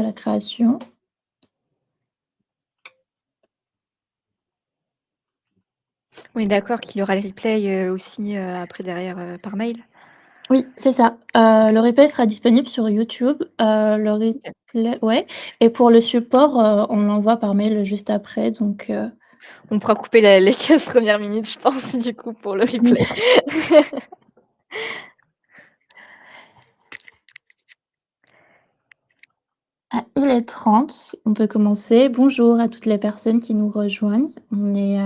à la création. Oui, d'accord, qu'il y aura le replay, aussi, après derrière, par mail? Oui, c'est ça. Le replay sera disponible sur YouTube, le OK. replay ouais et pour le support, on l'envoie par mail juste après donc On pourra couper la les 15 premières minutes, je pense, du coup, pour le oui. replay. Ah, il est 30, on peut commencer. Bonjour à toutes les personnes qui nous rejoignent. On est,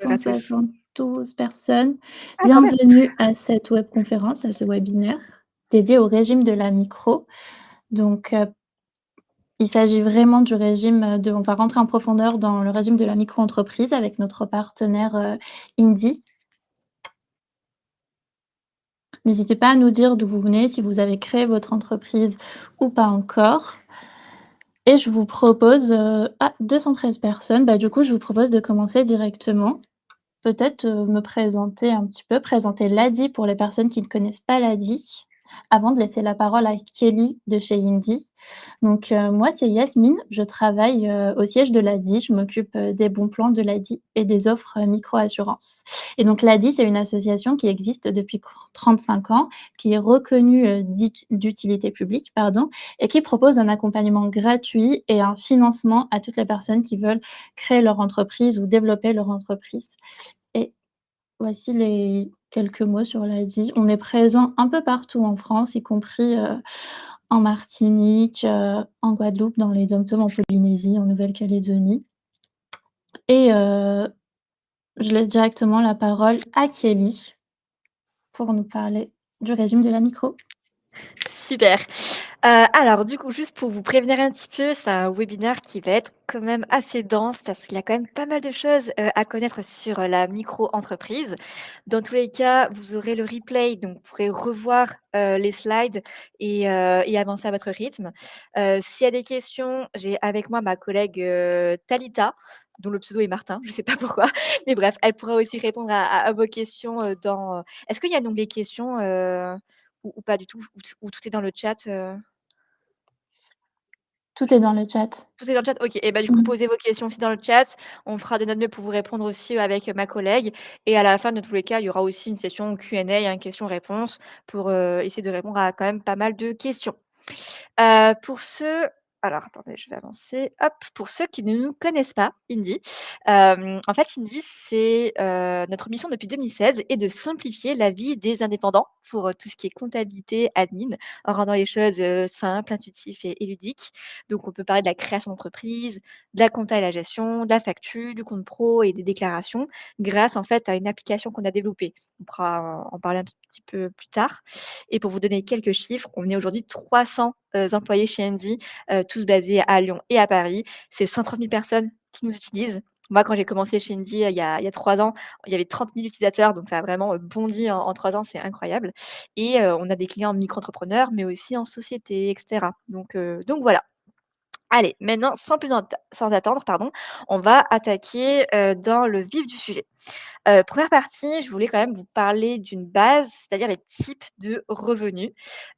Bonjour à tous. 172 personnes. Ah, quand même! Bienvenue à cette webconférence, à ce webinaire dédié au régime de la micro. Donc, il s'agit vraiment du régime, on va rentrer en profondeur dans le régime de la micro-entreprise avec notre partenaire, Indie. N'hésitez pas à nous dire d'où vous venez, si vous avez créé votre entreprise ou pas encore. Et je vous propose, 213 personnes, bah, du coup, je vous propose de commencer directement. Peut-être, me présenter un petit peu, présenter l'ADI pour les personnes qui ne connaissent pas l'ADI, avant de laisser la parole à Kelly de chez Indie. Donc, moi, c'est Yasmine, je travaille, au siège de l'ADI. Je m'occupe, des bons plans de l'ADI et des offres, micro-assurance et donc l'ADI, c'est une association qui existe depuis 35 ans, qui est reconnue, d'utilité publique, pardon, et qui propose un accompagnement gratuit et un financement à toutes les personnes qui veulent créer leur entreprise ou développer leur entreprise et voici les quelques mots sur l'ADI. On est présent un peu partout en France, y compris, en Martinique, en Guadeloupe, dans les DOM-TOM, en Polynésie, en Nouvelle-Calédonie et je laisse directement la parole à Kelly pour nous parler du régime de la micro. Super. Alors du coup, juste pour vous prévenir un petit peu, c'est un webinaire qui va être quand même assez dense parce qu'il y a quand même pas mal de choses, à connaître sur, la micro-entreprise. Dans tous les cas, vous aurez le replay, donc vous pourrez revoir, les slides et avancer à votre rythme. S'il y a des questions, j'ai avec moi ma collègue, Talita, dont le pseudo est Martin, je sais pas pourquoi, mais bref, elle pourra aussi répondre à vos questions, est-ce qu'il y a donc des questions, ou pas du tout? Ou tout est dans le chat, Tout est dans le chat. Tout est dans le chat? OK et bah, du coup, Mmh. posez vos questions aussi dans le chat. On fera de notre mieux pour vous répondre aussi, avec, ma collègue et à la fin, de tous les cas, il y aura aussi une session Q&A, hein, questions-réponses pour, essayer de répondre à quand même pas mal de questions. Pour ceux alors attendez, je vais avancer. Hop, pour ceux qui ne nous connaissent pas, Indie, en fait, Indie, c'est, notre mission depuis 2016 est de simplifier la vie des indépendants pour, tout ce qui est comptabilité, admin, en rendant les choses, simples, intuitifs et ludiques. Donc on peut parler de la création d'entreprise, de la compta et la gestion, de la facture, du compte pro et des déclarations grâce, en fait, à une application qu'on a développée. On pourra en parler un petit peu plus tard et pour vous donner quelques chiffres, on est aujourd'hui 300, employés chez Andy, tous basés à Lyon et à Paris. C'est 130 000 personnes qui nous utilisent. Moi, quand j'ai commencé chez Indy, il y a 3 ans, il y avait 30 000 utilisateurs, donc ça a vraiment, bondi en 3 ans, c'est incroyable et on a des clients micro-entrepreneurs, mais aussi en société et cetera. Donc voilà. Allez, maintenant, sans attendre, pardon, on va attaquer, dans le vif du sujet. 1re partie, je voulais quand même vous parler d'une base, c'est-à-dire les types de revenus.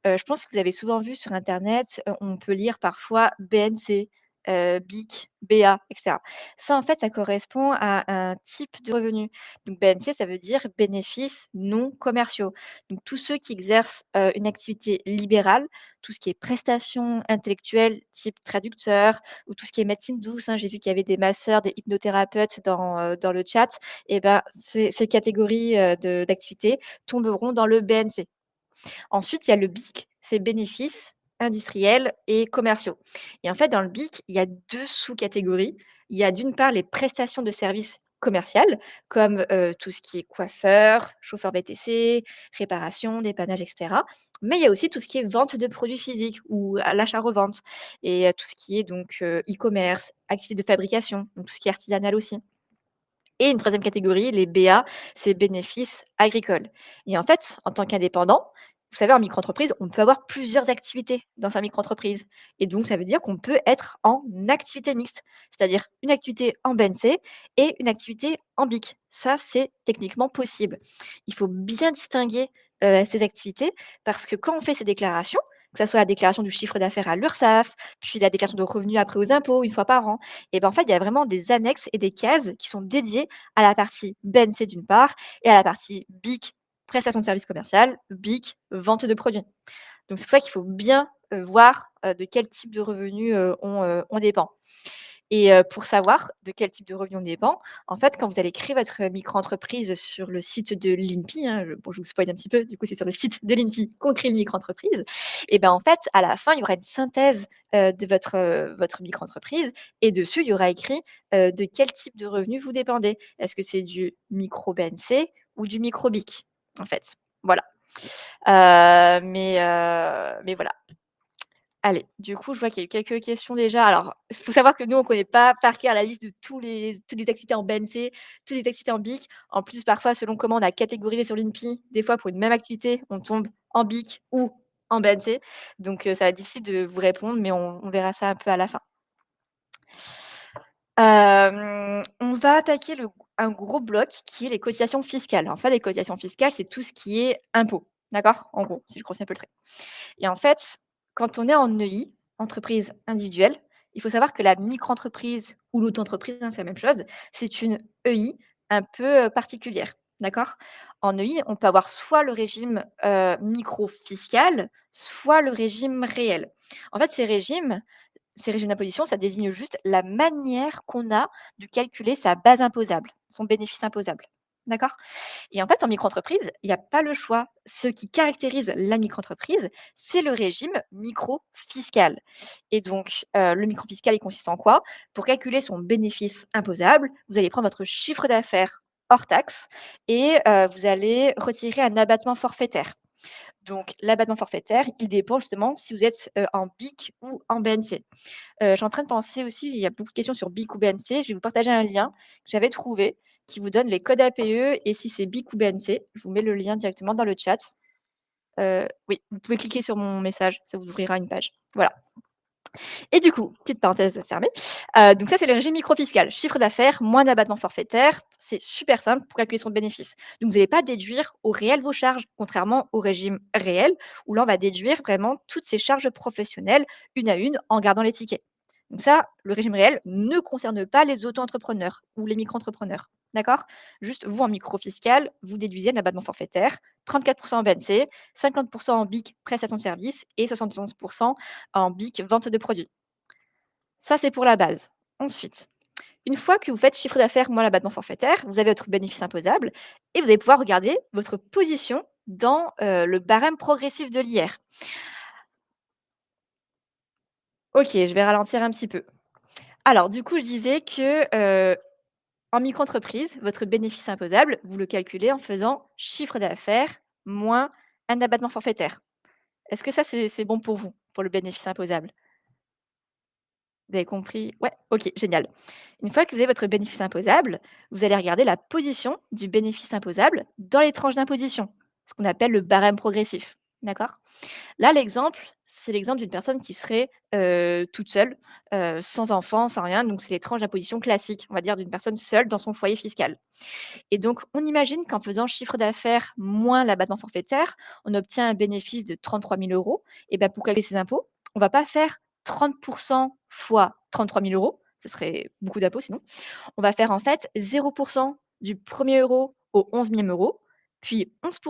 Je pense que vous avez souvent vu sur internet, on peut lire parfois BNC, BIC, BA et cetera. Ça, en fait, ça correspond à un type de revenu. Donc BNC, ça veut dire bénéfices non commerciaux. Donc tous ceux qui exercent, une activité libérale, tout ce qui est prestations intellectuelles type traducteur ou tout ce qui est médecine douce, hein. J'ai vu qu'il y avait des masseurs, des hypnothérapeutes dans le chat et ben, ces catégories, d'activités tomberont dans le BNC. Ensuite, il y a le BIC, c'est bénéfices industriels et commerciaux. Et en fait, dans le BIC, il y a 2 sous-catégories. Il y a d'une part les prestations de services commerciales, comme, tout ce qui est coiffeur, chauffeur VTC, réparation, dépannage et cetera. Mais il y a aussi tout ce qui est vente de produits physiques ou à l'achat-revente et tout ce qui est donc, e-commerce, activité de fabrication, donc tout ce qui est artisanal aussi. Et une troisième catégorie, les BA, c'est bénéfices agricoles. Et en fait, en tant qu'indépendant, vous savez, en micro-entreprise, on peut avoir plusieurs activités dans sa micro-entreprise. Et donc, ça veut dire qu'on peut être en activité mixte, c'est-à-dire une activité en BNC et une activité en BIC. Ça, c'est techniquement possible. Il faut bien distinguer ces activités parce que quand on fait ces déclarations, que ça soit la déclaration du chiffre d'affaires à l'URSSAF, puis la déclaration de revenus après aux impôts une fois par an. Et ben, en fait, il y a vraiment des annexes et des cases qui sont dédiées à la partie BNC d'une part et à la partie BIC, prestation de service commercial, BIC, vente de produits. Donc c'est pour ça qu'il faut bien, voir, de quel type de revenus, on dépend. Et pour savoir de quel type de revenu on dépend, en fait, quand vous allez créer votre micro-entreprise sur le site de l'INPI, hein, je vous spoil un petit peu, du coup, c'est sur le site de l'INPI qu'on crée une micro-entreprise et ben, en fait, à la fin, il y aura une synthèse, de votre micro-entreprise et dessus, il y aura écrit, de quel type de revenu vous dépendez. Est-ce que c'est du micro-BNC ou du micro-BIC, en fait? Voilà. Mais voilà. Allez, du coup, je vois qu'il y a eu quelques questions déjà. Alors, il faut savoir que nous, on connaît pas par cœur la liste de toutes les activités en BNC, toutes les activités en BIC. En plus, parfois, selon comment on a catégorisé sur l'INPI, des fois, pour une même activité, on tombe en BIC ou en BNC. Donc, ça va être difficile de vous répondre, mais on verra ça un peu à la fin. On va attaquer un gros bloc qui est les cotisations fiscales. En fait, les cotisations fiscales, c'est tout ce qui est impôt, d'accord? En gros, si je grossis un peu le trait. Et en fait, quand on est en EI, entreprise individuelle, il faut savoir que la micro-entreprise ou l'auto-entreprise, hein, c'est la même chose, c'est une EI un peu, particulière, d'accord? En EI, on peut avoir soit le régime, micro-fiscal, soit le régime réel. En fait, ces régimes d'imposition, ça désigne juste la manière qu'on a de calculer sa base imposable, son bénéfice imposable, d'accord? Et en fait, en micro-entreprise, il y a pas le choix. Ce qui caractérise la micro-entreprise, c'est le régime micro-fiscal. Et donc, le micro-fiscal, il consiste en quoi? Pour calculer son bénéfice imposable, vous allez prendre votre chiffre d'affaires hors taxe et vous allez retirer un abattement forfaitaire. Donc l'abattement forfaitaire, il dépend justement si vous êtes, en BIC ou en BNC. Je suis en train de penser aussi, il y a beaucoup de questions sur BIC ou BNC. Je vais vous partager un lien que j'avais trouvé qui vous donne les codes APE et si c'est BIC ou BNC. Je vous mets le lien directement dans le chat. Oui, vous pouvez cliquer sur mon message, ça vous ouvrira une page. Voilà. Et du coup, petite parenthèse fermée, donc ça, c'est le régime micro-fiscal. Chiffre d'affaires moins d'abattement forfaitaire, c'est super simple pour calculer son bénéfice. Donc vous n'allez pas déduire au réel vos charges, contrairement au régime réel, où là, on va déduire vraiment toutes ces charges professionnelles, une à une, en gardant les tickets. Donc ça, le régime réel ne concerne pas les auto-entrepreneurs ou les micro-entrepreneurs, d'accord? Juste, vous, en micro-fiscal, vous déduisez un abattement forfaitaire, 34 en BNC, 50 en BIC, prestation de service et 71 en BIC, vente de produits. Ça, c'est pour la base. Ensuite, une fois que vous faites chiffre d'affaires moins l'abattement forfaitaire, vous avez votre bénéfice imposable et vous allez pouvoir regarder votre position dans, le barème progressif de l'IR. OK, je vais ralentir un petit peu. Alors du coup, je disais que, en micro-entreprise, votre bénéfice imposable, vous le calculez en faisant chiffre d'affaires moins un abattement forfaitaire. Est-ce que ça, c'est bon pour vous, pour le bénéfice imposable? Vous avez compris? Ouais, OK, génial. Une fois que vous avez votre bénéfice imposable, vous allez regarder la position du bénéfice imposable dans les tranches d'imposition, ce qu'on appelle le barème progressif. D'accord? Là, l'exemple, c'est l'exemple d'une personne qui serait, toute seule, sans enfant, sans rien, donc c'est les tranches d'imposition classiques, on va dire d'une personne seule dans son foyer fiscal. Et donc on imagine qu'en faisant chiffre d'affaires moins l'abattement forfaitaire, on obtient un bénéfice de 33 000 €. Et ben, pour calculer ses impôts, on va pas faire 30 fois 33 000 €, ce serait beaucoup d'impôts sinon. On va faire en fait 0 du premier euro au 11e euro, puis 11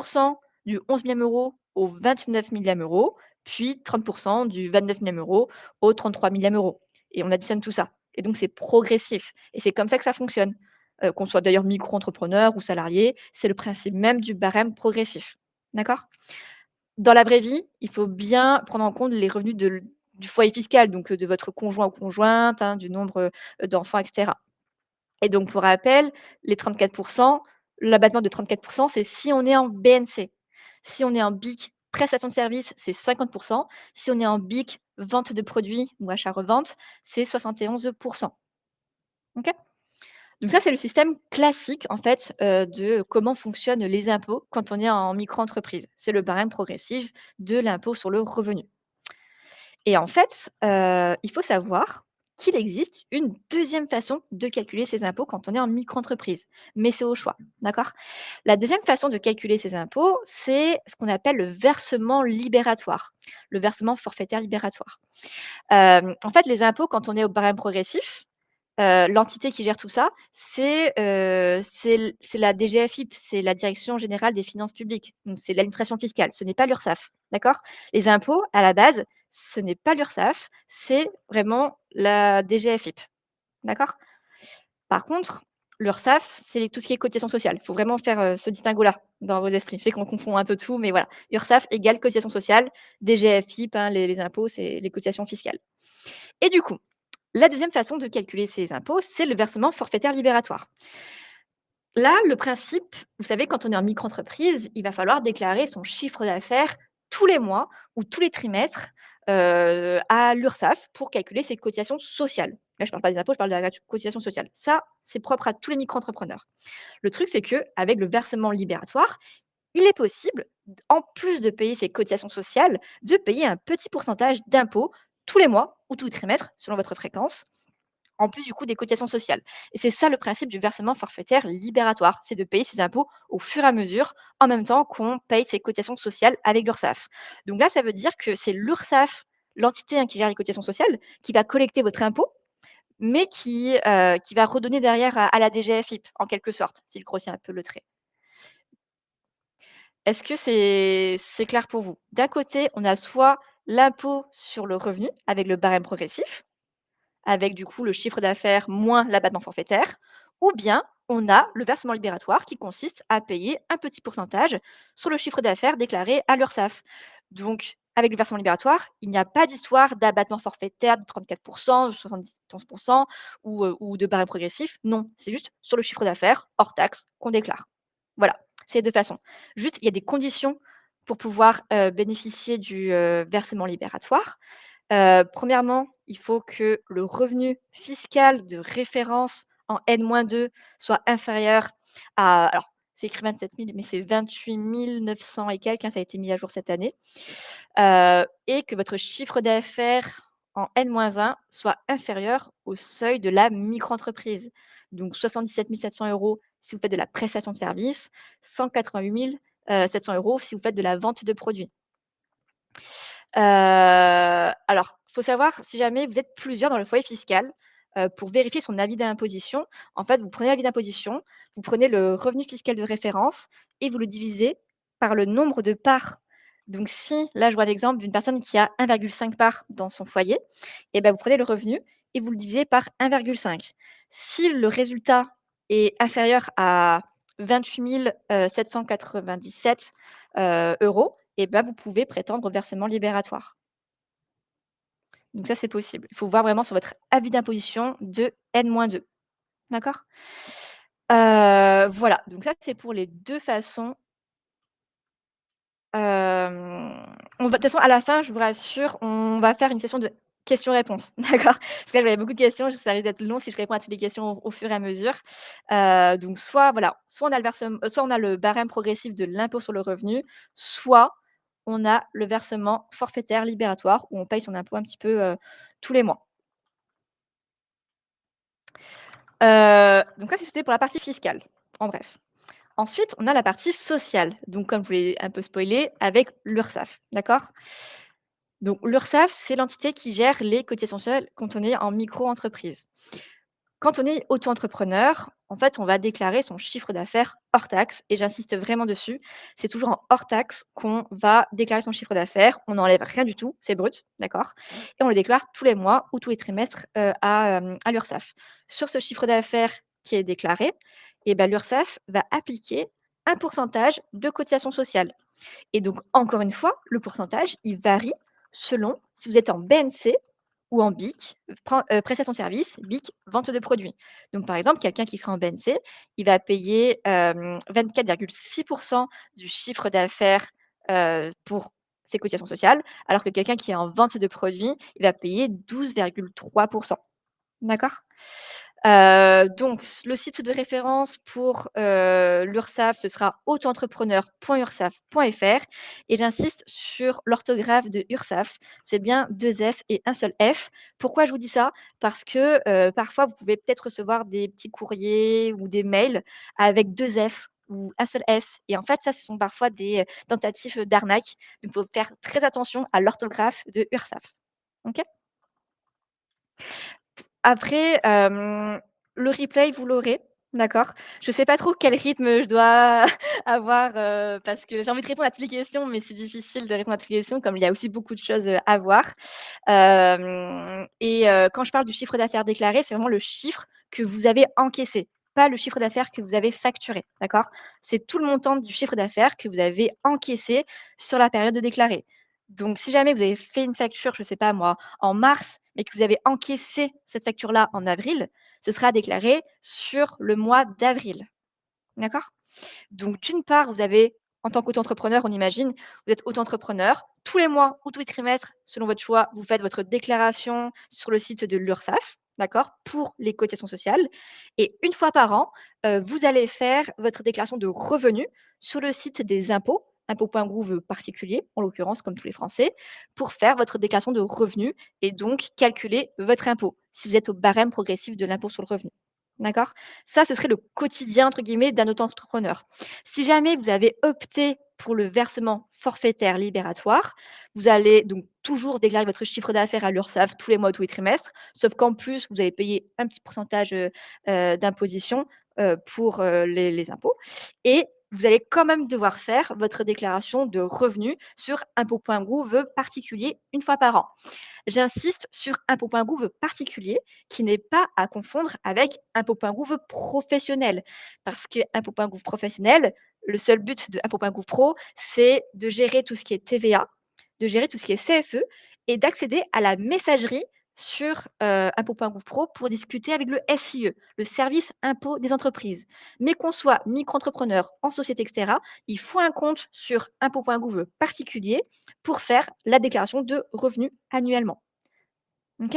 du 11e euro au 29 millième euro, puis 30 du 29e euro au 33 millième euro. Et on additionne tout ça. Et donc c'est progressif. Et c'est comme ça que ça fonctionne. Qu'on soit d'ailleurs micro-entrepreneur ou salarié, c'est le principe même du barème progressif. D'accord? Dans la vraie vie, il faut bien prendre en compte les revenus du foyer fiscal, donc de votre conjoint ou conjointe, hein, du nombre, d'enfants et cetera. Et donc pour rappel, les 34 l'abattement de 34 c'est si on est en BNC. Si on est en BIC, prestation de service, c'est 50. Si on est en BIC, vente de produits ou achat-revente, c'est 71. OK? Donc ça, c'est le système classique en fait, de comment fonctionnent les impôts quand on est en micro-entreprise. C'est le barème progressif de l'impôt sur le revenu. Et en fait, il faut savoir qu'il existe une deuxième façon de calculer ses impôts quand on est en micro-entreprise, mais c'est au choix, d'accord? La deuxième façon de calculer ses impôts, c'est ce qu'on appelle le versement libératoire, le versement forfaitaire libératoire. En fait, les impôts, quand on est au barème progressif, l'entité qui gère tout ça, c'est la DGFiP, c'est la Direction générale des finances publiques. Donc c'est l'administration fiscale, ce n'est pas l'URSSAF, d'accord? Les impôts, à la base, ce n'est pas l'URSSAF, c'est vraiment la DGFiP, d'accord? Par contre, l'URSSAF, c'est tout ce qui est cotisation sociale. Il faut vraiment faire, ce distinguo-là dans vos esprits. Je sais qu'on confond un peu tout, mais voilà. URSSAF égale cotisation sociale, DGFiP, hein, les impôts, c'est les cotisations fiscales. Et du coup, la deuxième façon de calculer ces impôts, c'est le versement forfaitaire libératoire. Là, le principe, vous savez, quand on est en micro-entreprise, il va falloir déclarer son chiffre d'affaires tous les mois ou tous les trimestres, à l'URSSAF pour calculer ses cotisations sociales. Là, je ne parle pas des impôts, je parle de la cotisation sociale. Ça, c'est propre à tous les micro-entrepreneurs. Le truc, c'est qu'avec le versement libératoire, il est possible, en plus de payer ses cotisations sociales, de payer un petit pourcentage d'impôts tous les mois ou tous les trimestres, selon votre fréquence, en plus du coût des cotisations sociales. Et c'est ça le principe du versement forfaitaire libératoire, c'est de payer ses impôts au fur et à mesure, en même temps qu'on paye ses cotisations sociales avec l'URSSAF. Donc là, ça veut dire que c'est l'URSSAF, l'entité, hein, qui gère les cotisations sociales, qui va collecter votre impôt, mais qui va redonner derrière à la DGFiP, en quelque sorte, s'il grossit un peu le trait. Est-ce que c'est clair pour vous? D'un côté, on a soit l'impôt sur le revenu avec le barème progressif, avec du coup le chiffre d'affaires moins l'abattement forfaitaire, ou bien on a le versement libératoire qui consiste à payer un petit pourcentage sur le chiffre d'affaires déclaré à l'URSSAF. Donc, avec le versement libératoire, il n'y a pas d'histoire d'abattement forfaitaire de 34%, de 75% ou de barème progressif. Non, c'est juste sur le chiffre d'affaires, hors taxe, qu'on déclare. Voilà, c'est les deux façons. Juste, il y a des conditions pour pouvoir bénéficier du versement libératoire. Premièrement, il faut que le revenu fiscal de référence en N-2 soit inférieur à, alors c'est écrit 27 000, mais c'est 28 900 et quelques, hein, ça a été mis à jour cette année, et que votre chiffre d'affaires en N-1 soit inférieur au seuil de la micro-entreprise. Donc 77 700 € si vous faites de la prestation de service, 188 700 € si vous faites de la vente de produits. Alors, il faut savoir, si jamais vous êtes plusieurs dans le foyer fiscal, pour vérifier son avis d'imposition, en fait, vous prenez l'avis d'imposition, vous prenez le revenu fiscal de référence et vous le divisez par le nombre de parts. Donc si, là, je vois l'exemple d'une personne qui a 1,5 parts dans son foyer, et ben, vous prenez le revenu et vous le divisez par 1,5. Si le résultat est inférieur à 28 797 €, et ben, vous pouvez prétendre au versement libératoire. Donc ça, c'est possible. Il faut voir vraiment sur votre avis d'imposition de N-2. D'accord? Voilà, donc ça, c'est pour les 2 façons. On va de toute façon, à la fin, je vous rassure, on va faire une session de questions-réponses, d'accord? Parce que là, j'avais beaucoup de questions, ça risque d'être long si je réponds à toutes les questions au fur et à mesure. Donc soit voilà, soit on a soit on a le barème progressif de l'impôt sur le revenu, soit on a le versement forfaitaire libératoire où on paye son impôt un petit peu, tous les mois. Donc ça, c'était pour la partie fiscale, en bref. Ensuite, on a la partie sociale, donc comme je vous l'ai un peu spoilé, avec l'URSSAF, d'accord? Donc l'URSSAF, c'est l'entité qui gère les cotisations sociales quand on est en micro-entreprise. Quand on est auto-entrepreneur, en fait, on va déclarer son chiffre d'affaires hors taxe et j'insiste vraiment dessus, c'est toujours en hors taxe qu'on va déclarer son chiffre d'affaires. On n'enlève rien du tout, c'est brut, d'accord? Et on le déclare tous les mois ou tous les trimestres, à l'URSSAF. Sur ce chiffre d'affaires qui est déclaré, et ben l'URSSAF va appliquer un pourcentage de cotisation sociale. Et donc, encore une fois, le pourcentage, il varie selon si vous êtes en BNC ou en BIC, prestation de service, BIC, vente de produits. Donc, par exemple, quelqu'un qui sera en BNC, il va payer 24,6 du chiffre d'affaires pour ses cotisations sociales, alors que quelqu'un qui est en vente de produits, il va payer 12,3. D'accord? Donc le site de référence pour, l'Urssaf, ce sera autoentrepreneur.ursaf.fr et j'insiste sur l'orthographe de Urssaf. C'est bien 2 S et un seul F. Pourquoi je vous dis ça? Parce que, parfois vous pouvez peut-être recevoir des petits courriers ou des mails avec 2 F ou un seul S et en fait ça, ce sont parfois des, tentatives d'arnaque. Donc il faut faire très attention à l'orthographe de Urssaf. OK? Après, le replay, vous l'aurez, d'accord? Je sais pas trop quel rythme je dois avoir, parce que j'ai envie de répondre à toutes les questions, mais c'est difficile de répondre à toutes les questions comme il y a aussi beaucoup de choses, à voir. Quand je parle du chiffre d'affaires déclaré, c'est vraiment le chiffre que vous avez encaissé, pas le chiffre d'affaires que vous avez facturé, d'accord? C'est tout le montant du chiffre d'affaires que vous avez encaissé sur la période déclarée. Donc si jamais vous avez fait une facture, je sais pas moi, en mars, mais que vous avez encaissé cette facture-là en avril, ce sera déclaré sur le mois d'avril. D'accord? Donc d'une part, vous avez en tant qu'auto-entrepreneur, on imagine, vous êtes auto-entrepreneur. Tous les mois ou tous les trimestres, selon votre choix, vous faites votre déclaration sur le site de l'Urssaf, d'accord? Pour les cotisations sociales et une fois par an, vous allez faire votre déclaration de revenus sur le site des impôts, impôts.gouv particulier, en l'occurrence comme tous les Français, pour faire votre déclaration de revenus et donc calculer votre impôt, si vous êtes au barème progressif de l'impôt sur le revenu. D'accord? Ça, ce serait le «quotidien» entre guillemets d'un auto-entrepreneur. Si jamais vous avez opté pour le versement forfaitaire libératoire, vous allez donc toujours déclarer votre chiffre d'affaires à l'Urssaf tous les mois, tous les trimestres, sauf qu'en plus, vous allez payer un petit pourcentage, d'imposition, pour, les impôts et vous allez quand même devoir faire votre déclaration de revenus sur impôts.gouv particulier une fois par an. J'insiste sur impôts.gouv particulier qui n'est pas à confondre avec impôts.gouv professionnel. Parce que impôts.gouv professionnel, le seul but de impôts.gouv pro, c'est de gérer tout ce qui est TVA, de gérer tout ce qui est CFE et d'accéder à la messagerie sur impôts.gouv pro pour discuter avec le SIE, le service impôt des entreprises. Mais qu'on soit micro-entrepreneur, en société, etc., il faut un compte sur impôts.gouv particulier pour faire la déclaration de revenus annuellement. OK?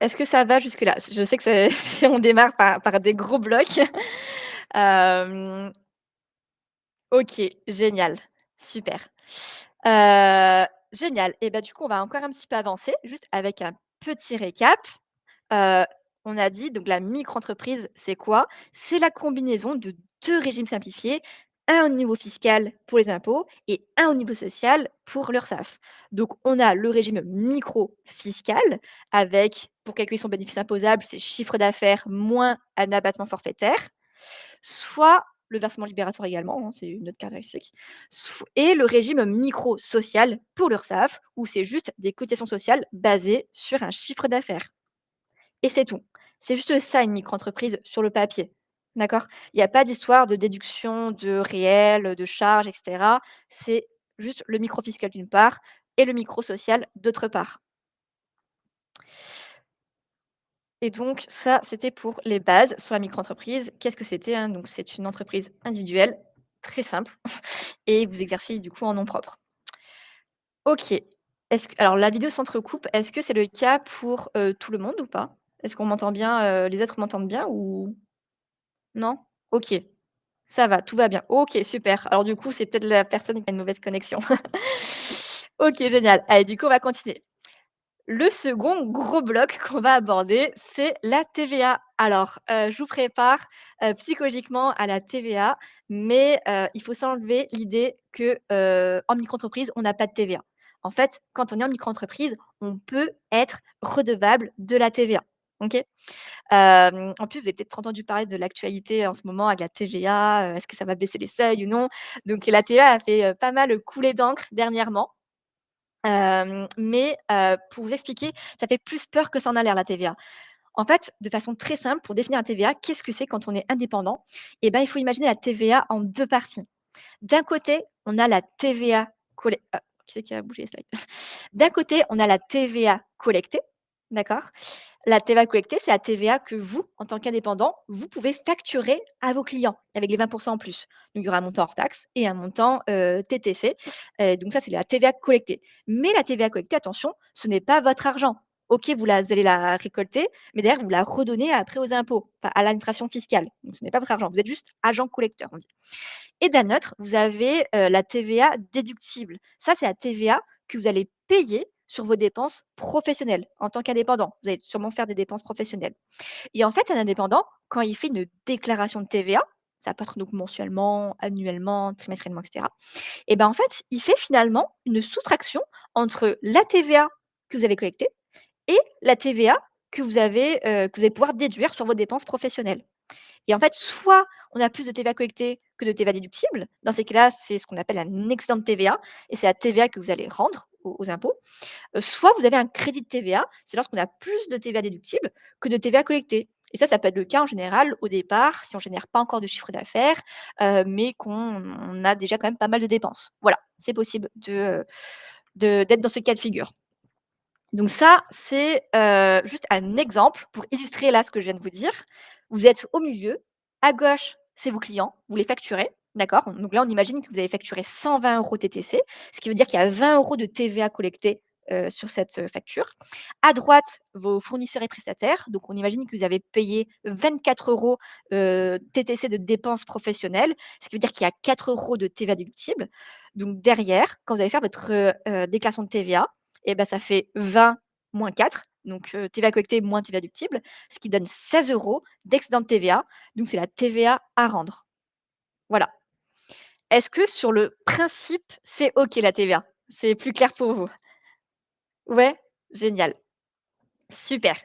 Est-ce que ça va jusque-là? Je sais que c'est on démarre par des gros blocs. Hem, OK, génial, super. Génial et bah, du coup, on va encore un petit peu avancer, juste avec un petit récap. Heu, on a dit donc la micro-entreprise, c'est quoi? C'est la combinaison de 2 régimes simplifiés, un au niveau fiscal pour les impôts et un au niveau social pour l'Urssaf. Donc on a le régime micro-fiscal avec, pour calculer son bénéfice imposable, c'est chiffre d'affaires moins un abattement forfaitaire, soit le versement libératoire également, hein, c'est une autre caractéristique, et le régime micro-social pour l'Urssaf, où c'est juste des cotisations sociales basées sur un chiffre d'affaires. Et c'est tout. C'est juste ça une micro-entreprise sur le papier. D'accord? Il y a pas d'histoire de déduction de réel, de charges et cetera. C'est juste le micro-fiscal d'une part et le micro-social d'autre part. Et donc ça, c'était pour les bases sur la micro-entreprise. Qu'est-ce que c'était, hein? Donc c'est une entreprise individuelle, très simple et vous exercez du coup en nom propre. OK. Est-ce que alors la vidéo s'entrecoupe. Est-ce que c'est le cas pour, tout le monde ou pas? Est-ce qu'on m'entend bien, les autres m'entendent bien ou non? OK, ça va, tout va bien. OK, super. Alors du coup, c'est peut-être la personne qui a une mauvaise connexion. OK, génial. Allez, du coup, on va continuer. Le second gros bloc qu'on va aborder, c'est la TVA. Alors, je vous prépare, psychologiquement à la TVA, mais il faut s'enlever l'idée que, en micro-entreprise, on n'a pas de TVA. En fait, quand on est en micro-entreprise, on peut être redevable de la TVA. OK? En plus, vous avez peut-être entendu parler de l'actualité en ce moment avec la TVA, est-ce que ça va baisser les seuils ou non? Donc la TVA a fait, pas mal couler d'encre dernièrement. Pour vous expliquer, ça fait plus peur que ça en a l'air la TVA. En fait, de façon très simple, pour définir la TVA, qu'est-ce que c'est quand on est indépendant? Et ben, il faut imaginer la TVA en 2 parties. D'un côté, on a la TVA qui c'est qui a bougé les slides? D'un côté, on a la TVA collectée, d'accord? La TVA collectée, c'est la TVA que vous, en tant qu'indépendant, vous pouvez facturer à vos clients avec les 20 en plus. Donc il y aura un montant hors taxe et un montant, TTC, donc ça, c'est la TVA collectée. Mais la TVA collectée, attention, ce n'est pas votre argent. OK, vous allez la récolter, mais derrière vous la redonnez après aux impôts, enfin à l'administration fiscale. Donc ce n'est pas votre argent, vous êtes juste agent collecteur, on dit. Et d'un autre, vous avez, la TVA déductible. Ça, c'est la TVA que vous allez payer sur vos dépenses professionnelles en tant qu'indépendant. Vous allez sûrement faire des dépenses professionnelles. Et en fait, un indépendant, quand il fait une déclaration de TVA, ça peut être donc mensuellement, annuellement, trimestriellement, et cetera. Et ben, en fait, il fait finalement une soustraction entre la TVA que vous avez collectée et la TVA que vous allez pouvoir déduire sur vos dépenses professionnelles. Et en fait, soit on a plus de TVA collectée que de TVA déductible. Dans ces cas-là, c'est ce qu'on appelle un excédent de TVA et c'est la TVA que vous allez rendre aux impôts. Soit vous avez un crédit de TVA, c'est lorsqu'on a plus de TVA déductible que de TVA collectée. Et ça peut être le cas en général au départ, si on génère pas encore de chiffre d'affaires, mais qu'on a déjà quand même pas mal de dépenses. Voilà, c'est possible d'être dans ce cas de figure. Donc ça, c'est, juste un exemple pour illustrer là ce que je viens de vous dire. Vous êtes au milieu, à gauche, c'est vos clients, vous les facturez, d'accord? Donc là, on imagine que vous avez facturé 120 € TTC, ce qui veut dire qu'il y a 20 € de TVA collectés, sur cette, facture. À droite, vos fournisseurs et prestataires, donc on imagine que vous avez payé 24 €, TTC de dépenses professionnelles, ce qui veut dire qu'il y a 4 € de TVA déductible. Donc derrière, quand vous allez faire votre, déclaration de TVA, et bah, ça fait 20 moins 4, donc TVA collectée moins TVA déductible, ce qui donne 16 € d'excédent de TVA, donc c'est la TVA à rendre. Voilà. Est-ce que sur le principe, c'est OK la TVA? C'est plus clair pour vous? Ouais? Génial, super.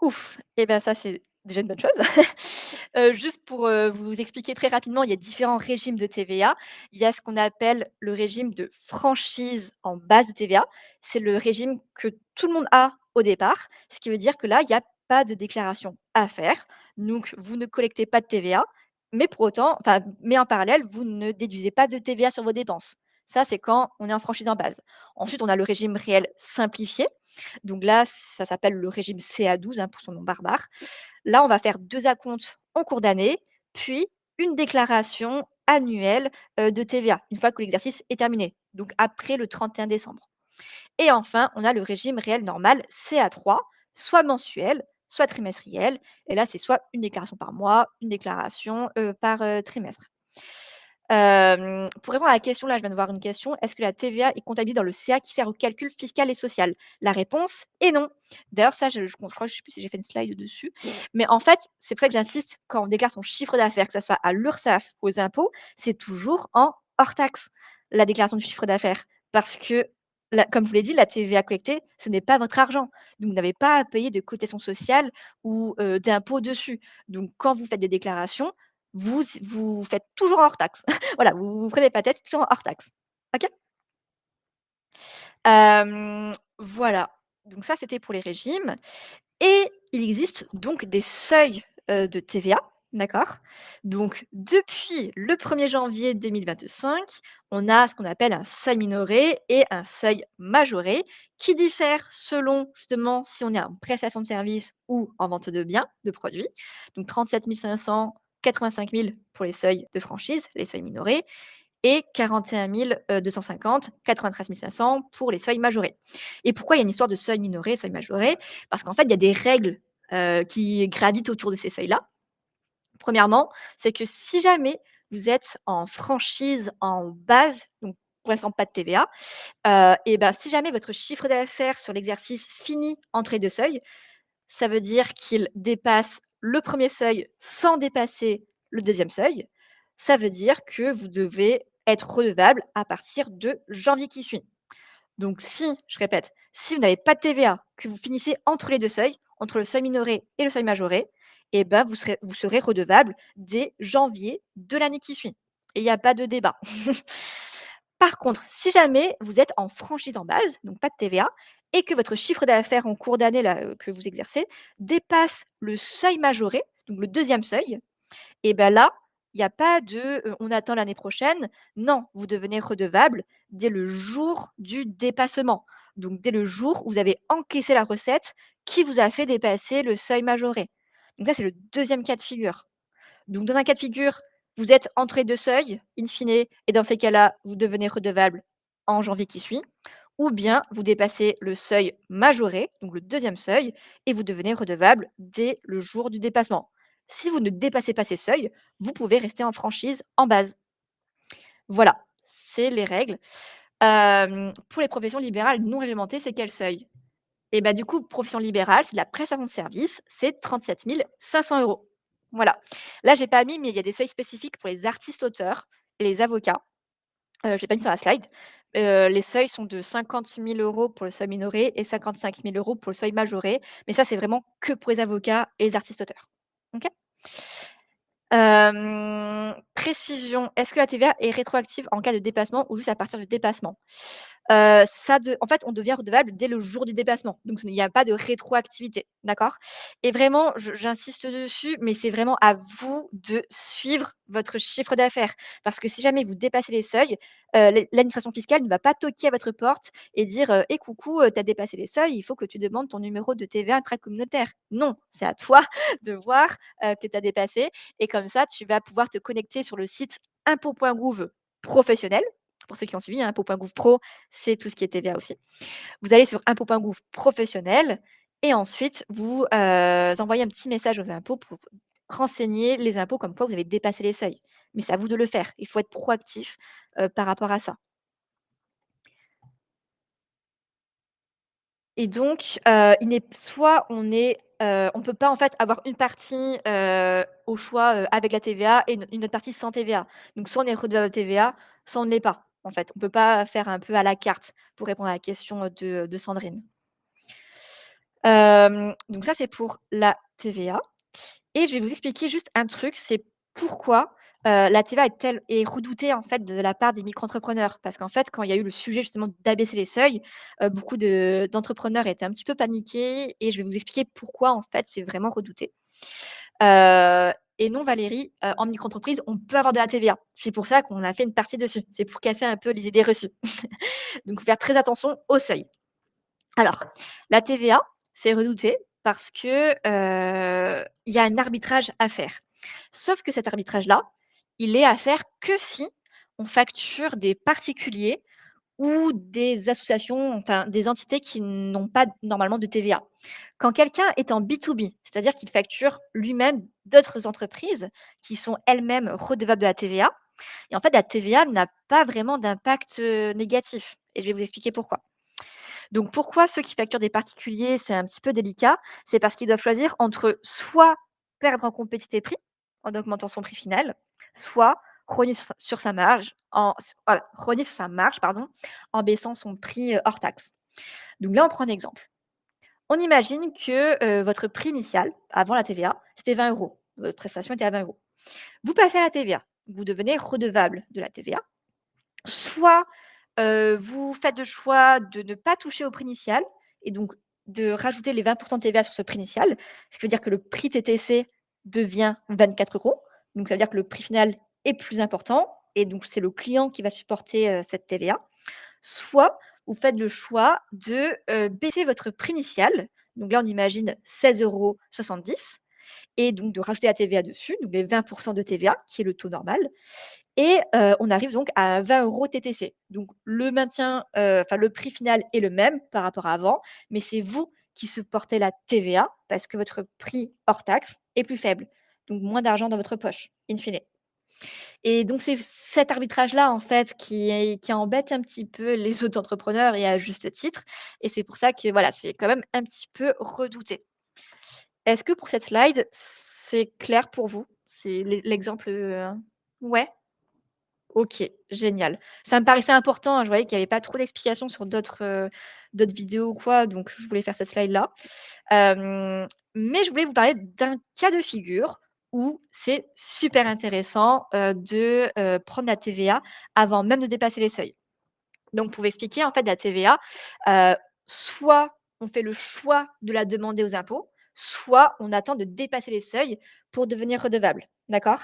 Ouf! Et ben ça, c'est déjà une bonne chose. Juste pour, vous expliquer très rapidement, il y a différents régimes de TVA. Il y a ce qu'on appelle le régime de franchise en base de TVA. C'est le régime que tout le monde a au départ, ce qui veut dire que là, il y a pas de déclaration à faire. Donc vous ne collectez pas de TVA, mais pour autant mais en parallèle, vous ne déduisez pas de TVA sur vos dépenses. Ça, c'est quand on est en franchise en base. Ensuite, on a le régime réel simplifié. Donc là, ça s'appelle le régime CA12, hein, pour son nom barbare. Là, on va faire 2 acomptes en cours d'année, puis une déclaration annuelle, de TVA, une fois que l'exercice est terminé, donc après le 31 décembre. Et enfin, on a le régime réel normal CA3, soit mensuel, soit trimestriel. Et là, c'est soit une déclaration par mois, une déclaration, par, trimestre. Pour répondre à la question, là, je viens de voir une question: «Est-ce que la TVA est comptabilisée dans le CA qui sert au calcul fiscal et social?» La réponse est non. D'ailleurs, ça, je crois, je sais plus si j'ai fait une slide dessus, mais en fait, c'est pour ça que j'insiste, quand on déclare son chiffre d'affaires, que ça soit à l'URSSAF ou aux impôts, c'est toujours en hors taxe, la déclaration du chiffre d'affaires. Parce que la comme je vous l'ai dit, la TVA collectée, ce n'est pas votre argent. Donc vous n'avez pas à payer de cotisations sociales ou, d'impôts dessus. Donc quand vous faites des déclarations, vous faites toujours en hors taxe. Voilà, vous prenez pas tête, c'est toujours en hors taxe. OK? Voilà, donc ça, c'était pour les régimes et il existe donc des seuils, de TVA, d'accord? Donc depuis le 1er janvier 2025, on a ce qu'on appelle un seuil minoré et un seuil majoré qui diffèrent selon justement si on est en prestation de service ou en vente de biens, de produits. Donc 37 500, 85 000 pour les seuils de franchise, les seuils minorés et 41 250, 93 500 pour les seuils majorés. Et pourquoi il y a une histoire de seuil minoré, seuil majoré? Parce qu'en fait, il y a des règles, qui gravitent autour de ces seuils-là. Premièrement, c'est que si jamais vous êtes en franchise en base, donc pour l'instant pas de TVA, et ben, si jamais votre chiffre d'affaires sur l'exercice finit entre les 2 seuils, ça veut dire qu'il dépasse le premier seuil sans dépasser le deuxième seuil. Ça veut dire que vous devez être redevable à partir de janvier qui suit. Donc si, je répète, si vous n'avez pas de TVA, que vous finissez entre les 2 seuils, entre le seuil minoré et le seuil majoré, et ben vous serez redevable dès janvier de l'année qui suit et il y a pas de débat. Par contre, si jamais vous êtes en franchise en base, donc pas de TVA, et que votre chiffre d'affaires en cours d'année là, que vous exercez dépasse le seuil majoré, donc le deuxième seuil, et ben là, il y a pas de, «On attend l'année prochaine». Non, vous devenez redevable dès le jour du dépassement. Donc dès le jour où vous avez encaissé la recette qui vous a fait dépasser le seuil majoré. Donc ça, c'est le deuxième cas de figure. Donc dans un cas de figure, vous êtes entre les 2 seuils, in fine et dans ces cas-là, vous devenez redevable en janvier qui suit. ou bien vous dépassez le seuil majoré, donc le deuxième seuil, et vous devenez redevable dès le jour du dépassement. Si vous ne dépassez pas ces seuils, vous pouvez rester en franchise en base. Voilà, c'est les règles. Pour les professions libérales non réglementées, c'est quel seuil? Et bah, du coup, profession libérale, c'est de la prestation de service, c'est 37 500 €. Voilà. Là, j'ai pas mis, mais il y a des seuils spécifiques pour les artistes-auteurs et les avocats. J'ai pas mis sur la slide. Les seuils sont de 50 000 € pour le seuil minoré et 55 000 € pour le seuil majoré, mais ça, c'est vraiment que pour les avocats et les artistes-auteurs. OK? Précision, est-ce que la TVA est rétroactive en cas de dépassement ou juste à partir du dépassement? Ça de En fait, on devient redevable dès le jour du dépassement, donc il n'y a pas de rétroactivité, d'accord? Et vraiment, j'insiste dessus, mais c'est vraiment à vous de suivre votre chiffre d'affaires parce que si jamais vous dépassez les seuils, l'administration fiscale ne va pas toquer à votre porte et dire, «Eh coucou, tu as dépassé les seuils, il faut que tu demandes ton numéro de TVA intracommunautaire». Non, c'est à toi de voir, que tu as dépassé et comme ça, tu vas pouvoir te connecter sur le site impôts.gouv professionnel. Pour ceux qui ont suivi, hein, impôts.gouv pro, c'est tout ce qui est TVA aussi. Vous allez sur impôts.gouv professionnel et ensuite vous, envoyez un petit message aux impôts pour renseigner les impôts comme quoi vous avez dépassé les seuils. Mais c'est à vous de le faire. Il faut être proactif, par rapport à ça. Et donc, il n'est soit on peut pas en fait avoir une partie, au choix, avec la TVA et une autre partie sans TVA. Donc soit on est redevable de TVA, soit on ne l'est pas, en fait. On peut pas faire un peu à la carte pour répondre à la question, de Sandrine. Donc ça, c'est pour la TVA. Et je vais vous expliquer juste un truc, c'est pourquoi, la TVA est redoutée, en fait, de la part des micro-entrepreneurs. Parce qu'en fait, quand il y a eu le sujet justement d'abaisser les seuils, beaucoup d'entrepreneurs étaient un petit peu paniqués et je vais vous expliquer pourquoi, en fait, c'est vraiment redouté. Et non, Valérie, en micro-entreprise, on peut avoir de la TVA. C'est pour ça qu'on a fait une partie dessus. C'est pour casser un peu les idées reçues. Donc faut faire très attention aux seuils. Alors, la TVA, c'est redouté parce que, il y a un arbitrage à faire. Sauf que cet arbitrage-là, il est à faire que si on facture des particuliers ou des associations, enfin des entités qui n'ont pas normalement de TVA. Quand quelqu'un est en B2B, c'est-à-dire qu'il facture lui-même d'autres entreprises qui sont elles-mêmes redevables de la TVA et en fait la TVA n'a pas vraiment d'impact, négatif et je vais vous expliquer pourquoi. Donc pourquoi ceux qui facturent des particuliers, c'est un petit peu délicat? C'est parce qu'ils doivent choisir entre soit perdre en compétitivité prix, en augmentant son prix final, soit rogner sur sa marge voilà, rogner sur sa marge, pardon, en baissant son prix, hors taxe. Donc là, on prend un exemple. On imagine que, votre prix initial, avant la TVA, c'était 20 €. Votre prestation était à 20 €. Vous passez à la TVA, vous devenez redevable de la TVA. Soit, vous faites le choix de ne pas toucher au prix initial et donc de rajouter les 20 de TVA sur ce prix initial. Ce qui veut dire que le prix TTC devient 24 €. Donc ça veut dire que le prix final est plus important et donc c'est le client qui va supporter, cette TVA. Soit vous faites le choix de, baisser votre prix initial. Donc là, on imagine 16,70 € et donc de rajouter la TVA dessus, donc les 20 de TVA qui est le taux normal et on arrive donc à 20 € TTC. Donc le maintien, enfin le prix final est le même par rapport à avant, mais c'est vous qui supportez la TVA parce que votre prix hors taxe est plus faible. Donc moins d'argent dans votre poche, in fine. Et donc c'est cet arbitrage-là, en fait, qui embête un petit peu les autres entrepreneurs et à juste titre et c'est pour ça que voilà, c'est quand même un petit peu redouté. Est-ce que pour cette slide, c'est clair pour vous? C'est l'exemple, ouais? OK, génial. Ça me paraissait important, hein, je voyais qu'il y avait pas trop d'explications sur d'autres vidéos ou quoi, donc je voulais faire cette slide-là. Mais je voulais vous parler d'un cas de figure où c'est super intéressant, de, prendre la TVA avant même de dépasser les seuils. Donc pour vous expliquer, en fait, la TVA, heu, soit on fait le choix de la demander aux impôts, soit on attend de dépasser les seuils pour devenir redevable, d'accord?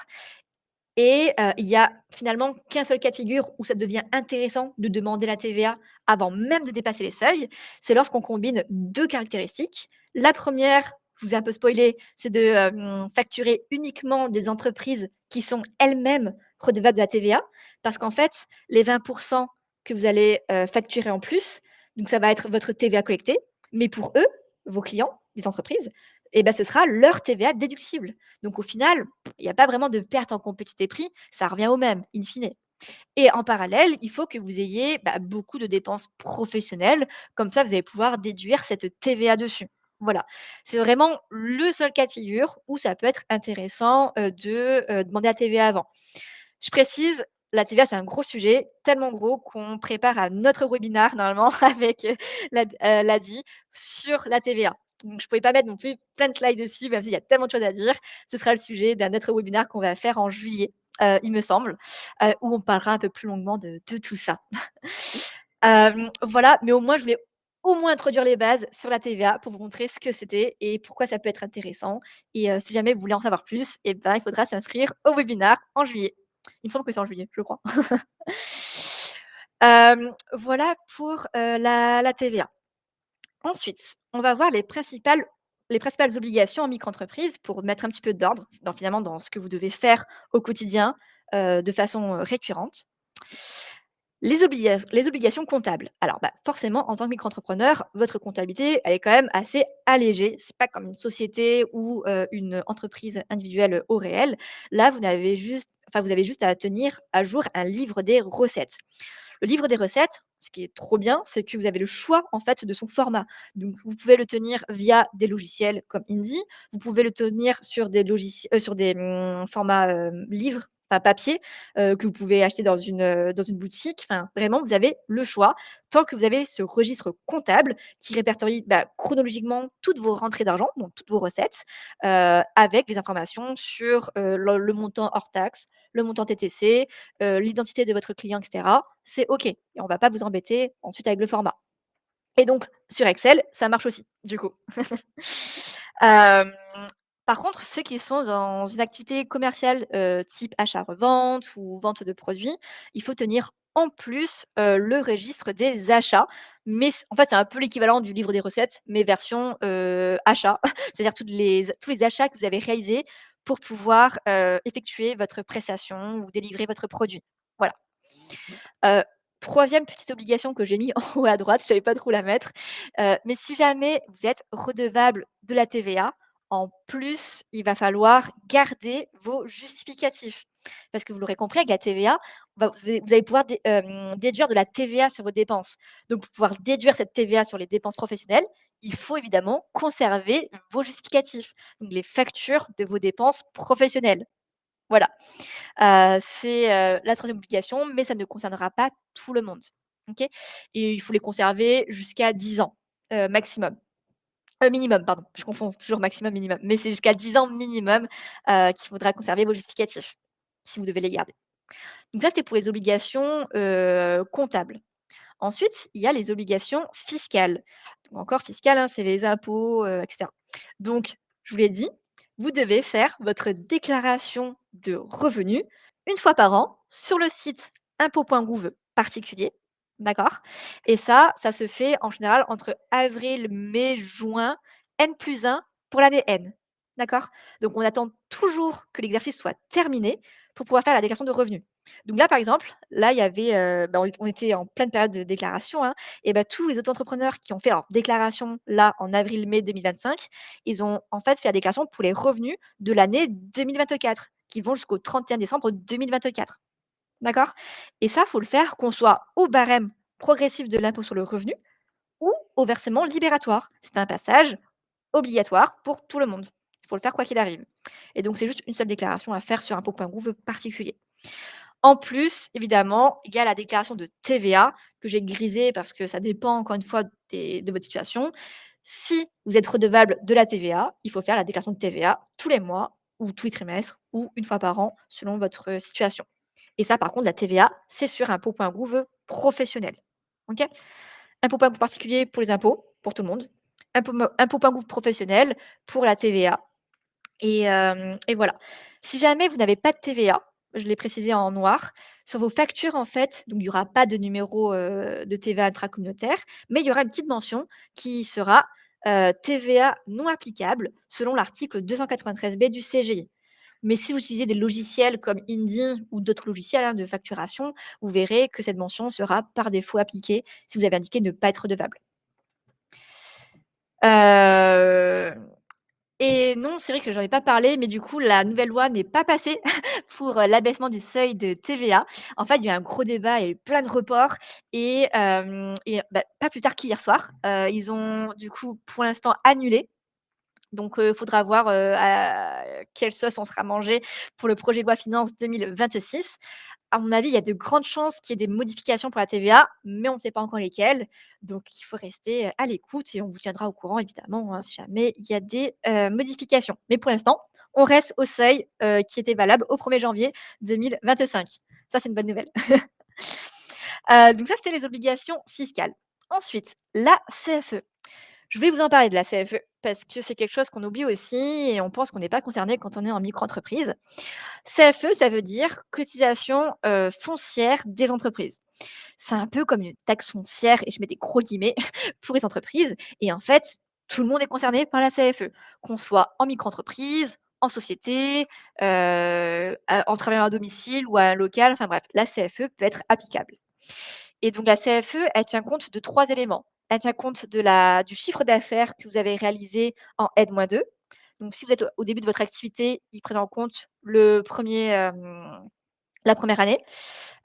Et il y a finalement qu'un seul cas de figure où ça devient intéressant de demander la TVA avant même de dépasser les seuils. C'est lorsqu'on combine 2 caractéristiques. La première, je vous ai un peu spoilé, c'est de, facturer uniquement des entreprises qui sont elles-mêmes redevables de la TVA. Parce qu'en fait, les 20 que vous allez, facturer en plus, Donc ça va être votre TVA collectée, mais pour eux, vos clients, les entreprises, et ben ce sera leur TVA déductible. Donc au final, il y a pas vraiment de perte en compétitivité prix, ça revient au même, in fine. Et en parallèle, il faut que vous ayez, beaucoup de dépenses professionnelles, comme ça vous allez pouvoir déduire cette TVA dessus. Voilà, c'est vraiment le seul cas de figure où ça peut être intéressant, de demander la TVA avant. Je précise, la TVA, c'est un gros sujet, tellement gros qu'on prépare un autre webinaire normalement avec, l'ADI sur la TVA. Donc je ne pouvais pas mettre non plus plein de slides dessus, même s'il y a tellement de choses à dire. Ce sera le sujet d'un autre webinaire qu'on va faire en juillet, il me semble, où on parlera un peu plus longuement de tout ça. Voilà, mais au moins je voulais au moins introduire les bases sur la TVA pour vous montrer ce que c'était et pourquoi ça peut être intéressant et si jamais vous voulez en savoir plus et ben, il faudra s'inscrire au webinaire en juillet. Il me semble que c'est en juillet, je crois. Voilà pour, la TVA. Ensuite, on va voir les principales obligations en micro-entreprise pour mettre un petit peu d'ordre finalement dans ce que vous devez faire au quotidien, de façon, récurrente. Les obligations comptables. Alors, forcément, en tant que micro-entrepreneur, votre comptabilité, elle est quand même assez allégée. C'est pas comme une société ou, une entreprise individuelle au réel. Là, vous avez juste à tenir à jour un livre des recettes. Le livre des recettes, ce qui est trop bien, c'est que vous avez le choix, en fait, de son format. Donc vous pouvez le tenir via des logiciels comme Indy, vous pouvez le tenir sur des, formats, livres, enfin papier, que vous pouvez acheter dans une boutique. Enfin, vraiment, vous avez le choix tant que vous avez ce registre comptable qui répertorie, chronologiquement toutes vos rentrées d'argent, donc toutes vos recettes, avec les informations sur, le montant hors taxe, le montant TTC, l'identité de votre client et cetera. C'est OK et on ne va pas vous embêter ensuite avec le format et donc sur Excel, ça marche aussi, du coup. Hem, Par contre, ceux qui sont dans une activité commerciale, type achat-revente ou vente de produits, il faut tenir en plus, le registre des achats, mais en fait, c'est un peu l'équivalent du livre des recettes, mais version, achat. C'est-à-dire tous les achats que vous avez réalisés pour pouvoir, effectuer votre prestation ou délivrer votre produit. Voilà. Heu, 3e petite obligation que j'ai mis en haut à droite, je savais pas trop où la mettre, mais si jamais vous êtes redevable de la TVA, en plus, il va falloir garder vos justificatifs. Parce que vous l'aurez compris, avec la TVA, vous allez pouvoir déduire de la TVA sur vos dépenses. Donc pour pouvoir déduire cette TVA sur les dépenses professionnelles, il faut évidemment conserver vos justificatifs, donc les factures de vos dépenses professionnelles. Voilà. C'est, la 3e obligation, mais ça ne concernera pas tout le monde. OK? Et il faut les conserver jusqu'à 10 ans, maximum. Minimum, pardon, je confonds toujours maximum, minimum, mais c'est jusqu'à 10 ans minimum, qu'il faudra conserver vos justificatifs, si vous devez les garder. Donc ça, c'était pour les obligations, comptables. Ensuite, il y a les obligations fiscales. Donc encore fiscales, hein, c'est les impôts, et cetera. Donc, je vous l'ai dit, vous devez faire votre déclaration de revenus une fois par an sur le site impôts.gouv particulier, d'accord? Et ça se fait en général entre avril, mai, juin, N+1 pour l'année N, d'accord? Donc on attend toujours que l'exercice soit terminé pour pouvoir faire la déclaration de revenus. Donc là, par exemple, là, il y avait, on était en pleine période de déclaration, hein, et tous les auto-entrepreneurs qui ont fait leur déclaration là, en avril-mai 2025, ils ont en fait fait la déclaration pour les revenus de l'année 2024, qui vont jusqu'au 31 décembre 2024. D'accord? Et ça, faut le faire qu'on soit au barème progressif de l'impôt sur le revenu ou au versement libératoire. C'est un passage obligatoire pour tout le monde. Il faut le faire quoi qu'il arrive. Et donc c'est juste une seule déclaration à faire sur impôt.gouv particulier. En plus, évidemment, il y a la déclaration de TVA que j'ai grisée parce que ça dépend encore une fois de votre situation. Si vous êtes redevable de la TVA, il faut faire la déclaration de TVA tous les mois ou tous les trimestres ou une fois par an selon votre situation. Et ça, par contre, la TVA, c'est sur impôt.gouv professionnel. OK? Impôt.gouv particulier pour les impôts, pour tout le monde. Impôt.gouv professionnel pour la TVA. Et voilà. Si jamais vous n'avez pas de TVA, je l'ai précisé en noir, sur vos factures, en fait, donc il y aura pas de numéro, de TVA intracommunautaire, mais il y aura une petite mention qui sera, TVA non applicable selon l'article 293 B du CGI. Mais si vous utilisez des logiciels comme Indie ou d'autres logiciels, hein, de facturation, vous verrez que cette mention sera par défaut appliquée si vous avez indiqué ne pas être redevable. Heu et non, c'est vrai que j'en ai pas parlé, mais du coup, la nouvelle loi n'est pas passée pour, l'abaissement du seuil de TVA. En fait, il y a eu un gros débat, il y a eu plein de reports et pas plus tard qu'hier soir, ils ont du coup, pour l'instant, annulé. Donc, faudra voir, à quelle sauce on sera mangé pour le projet de loi finances 2026. À mon avis, il y a de grandes chances qu'il y ait des modifications pour la TVA, mais on ne sait pas encore lesquelles. Donc il faut rester, à l'écoute et on vous tiendra au courant évidemment, hein, si jamais il y a des, modifications. Mais pour l'instant, on reste au seuil, qui était valable au 1er janvier 2025. Ça, c'est une bonne nouvelle. Donc ça, c'était les obligations fiscales. Ensuite, la CFE. Je voulais vous en parler de la CFE parce que c'est quelque chose qu'on oublie aussi et on pense qu'on n'est pas concerné quand on est en micro-entreprise. CFE, ça veut dire cotisation, foncière des entreprises. C'est un peu comme une taxe foncière et je mets des gros guillemets pour les entreprises et en fait, tout le monde est concerné par la CFE, qu'on soit en micro-entreprise, en société, en travaillant à domicile ou à un local, enfin bref, la CFE peut être applicable. Et donc la CFE, elle tient compte de 3 éléments. Elle tient compte du chiffre d'affaires que vous avez réalisé en N-2. Donc si vous êtes au début de votre activité, ils prennent en compte la première année.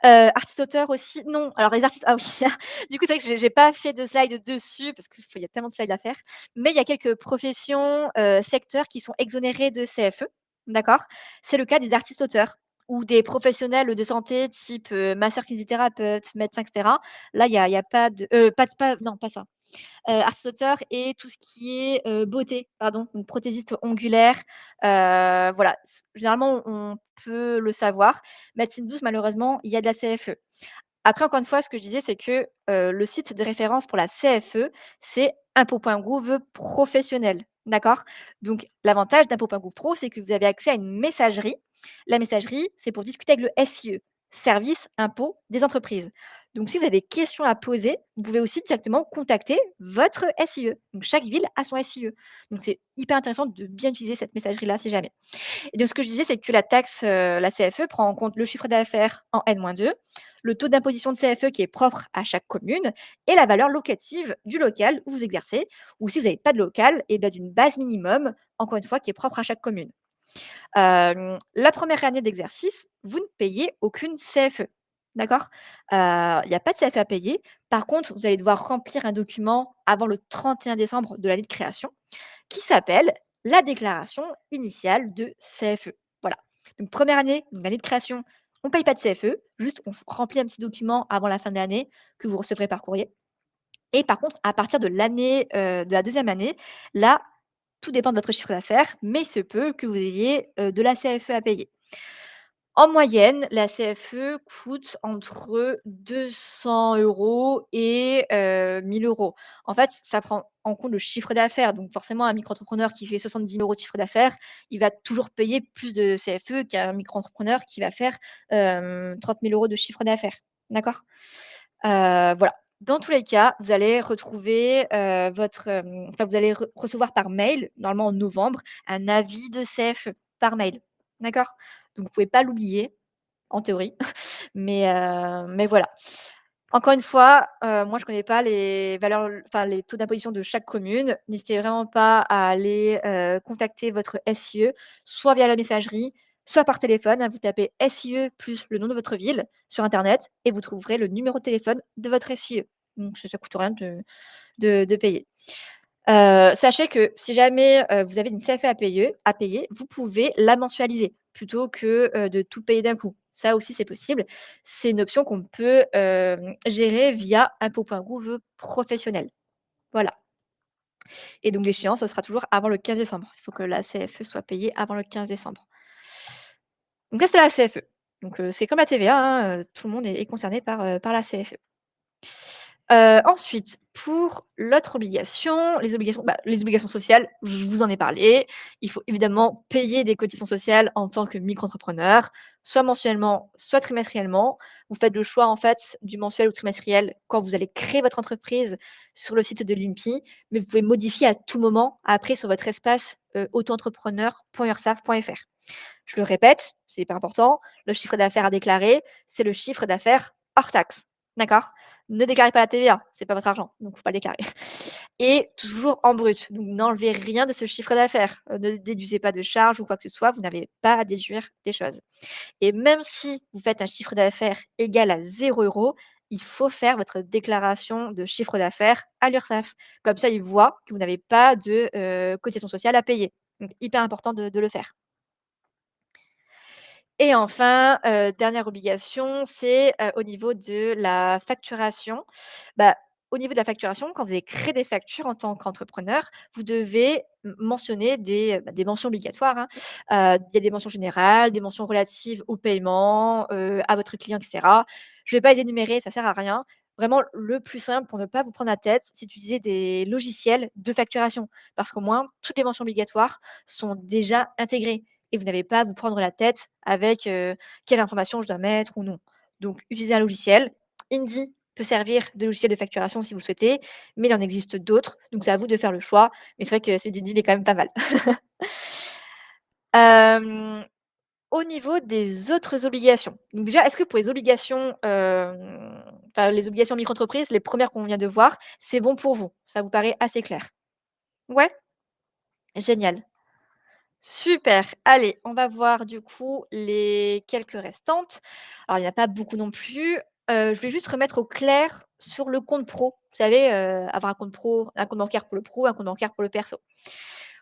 Artiste-auteur aussi non, alors les artistes ah oui, du coup, c'est vrai que j'ai pas fait de slide dessus parce qu'il y a tellement de slides à faire. Mais il y a quelques professions, secteurs qui sont exonérés de CFE, d'accord? C'est le cas des artistes-auteurs ou des professionnels de santé type, masseur-kinésithérapeute, médecin et cetera. Là, il y a pas de pas non, pas ça. Artiste-auteur et tout ce qui est, beauté, pardon, donc prothésiste ongulaire, voilà. Généralement, on peut le savoir. Médecine douce, malheureusement, il y a de la CFE. Après, encore une fois, ce que je disais, c'est que, le site de référence pour la CFE, c'est impôts.gouv professionnel, d'accord? Donc l'avantage d'impôts.gouv pro, c'est que vous avez accès à une messagerie. La messagerie, c'est pour discuter avec le SIE, Service impôts des entreprises. Donc si vous avez des questions à poser, vous pouvez aussi directement contacter votre SIE. Donc chaque ville a son SIE. Donc c'est hyper intéressant de bien utiliser cette messagerie-là si jamais. Et donc ce que je disais, c'est que la taxe, la CFE prend en compte le chiffre d'affaires en N-2, le taux d'imposition de CFE qui est propre à chaque commune et la valeur locative du local où vous exercez ou si vous n'avez pas de local et bien d'une base minimum, encore une fois, qui est propre à chaque commune. La première année d'exercice, vous ne payez aucune CFE, d'accord? Il y a pas de CFE à payer. Par contre, vous allez devoir remplir un document avant le 31 décembre de l'année de création qui s'appelle la déclaration initiale de CFE. Voilà. Donc première année, donc l'année de création, on ne paye pas de CFE, juste on remplit un petit document avant la fin de l'année que vous recevrez par courrier. Et par contre, à partir de l'année, de la deuxième année, là, tout dépend de votre chiffre d'affaires, mais il se peut que vous ayez, de la CFE à payer. En moyenne, la CFE coûte entre 200 € et 1 000 €. En fait, ça prend en compte le chiffre d'affaires, donc forcément un micro-entrepreneur qui fait 70 000 € de chiffre d'affaires, il va toujours payer plus de CFE qu'un micro-entrepreneur qui va faire, 30 000 € de chiffre d'affaires. D'accord? Voilà. Dans tous les cas, vous allez retrouver, enfin vous allez recevoir par mail, normalement en novembre, un avis de CFE par mail. D'accord? Donc vous pouvez pas l'oublier, en théorie, mais voilà. Encore une fois, moi je connais pas les valeurs enfin les taux d'imposition de chaque commune. N'hésitez vraiment pas à aller, contacter votre SIE, soit via la messagerie, soit par téléphone, hein. Vous tapez SIE plus le nom de votre ville sur internet et vous trouverez le numéro de téléphone de votre SIE. Donc ça coûte rien de payer. Sachez que si jamais, vous avez une CFE à payer, vous pouvez la mensualiser plutôt que, de tout payer d'un coup. Ça aussi, c'est possible. C'est une option qu'on peut, gérer via impôts.gouv professionnel. Voilà et donc l'échéance, ce sera toujours avant le 15 décembre. Il faut que la CFE soit payée avant le 15 décembre. Donc ça, c'est la CFE. Donc c'est comme la TVA, hein, tout le monde est concerné par la CFE. Ensuite, pour l'autre obligation, les obligations sociales, je vous en ai parlé. Il faut évidemment payer des cotisations sociales en tant que micro-entrepreneur, soit mensuellement, soit trimestriellement. Vous faites le choix, en fait, du mensuel ou trimestriel quand vous allez créer votre entreprise sur le site de l'INPI, mais vous pouvez modifier à tout moment après sur votre espace, autoentrepreneur.urssaf.fr. Je le répète, c'est hyper important, le chiffre d'affaires à déclarer, c'est le chiffre d'affaires hors taxe. D'accord? Ne déclarez pas la TVA, c'est pas votre argent, donc faut pas le déclarer. Et toujours en brut, donc n'enlevez rien de ce chiffre d'affaires. Ne déduisez pas de charges ou quoi que ce soit, vous n'avez pas à déduire des choses. Et même si vous faites un chiffre d'affaires égal à 0 €, il faut faire votre déclaration de chiffre d'affaires à l'Urssaf. Comme ça, ils voient que vous n'avez pas de, cotisation sociale à payer. Donc hyper important de le faire. Et enfin, dernière obligation, c'est, au niveau de la facturation. Bah, au niveau de la facturation, quand vous allez créer des factures en tant qu'entrepreneur, vous devez mentionner des mentions obligatoires, hein. Il y a des mentions générales, des mentions relatives au paiement, à votre client et cetera. Je ne vais pas les énumérer, ça sert à rien. Vraiment, le plus simple pour ne pas vous prendre la tête, c'est d'utiliser des logiciels de facturation. Parce qu'au moins, toutes les mentions obligatoires sont déjà intégrées et vous n'avez pas à vous prendre la tête avec, quelle information je dois mettre ou non. Donc utilisez un logiciel. Indy peut servir de logiciel de facturation si vous le souhaitez, mais il en existe d'autres, donc c'est à vous de faire le choix. Mais c'est vrai que celui d'Indy, il est quand même pas mal. Hem, Au niveau des autres obligations, donc déjà, est-ce que pour les obligations, enfin les obligations micro-entreprises, les premières qu'on vient de voir, c'est bon pour vous? Ça vous paraît assez clair? Ouais? Génial. Super. Allez, on va voir du coup les quelques restantes. Alors il n'y en a pas beaucoup non plus. Je vais juste remettre au clair sur le compte pro. Vous savez, avoir un compte pro, un compte bancaire pour le pro, un compte bancaire pour le perso.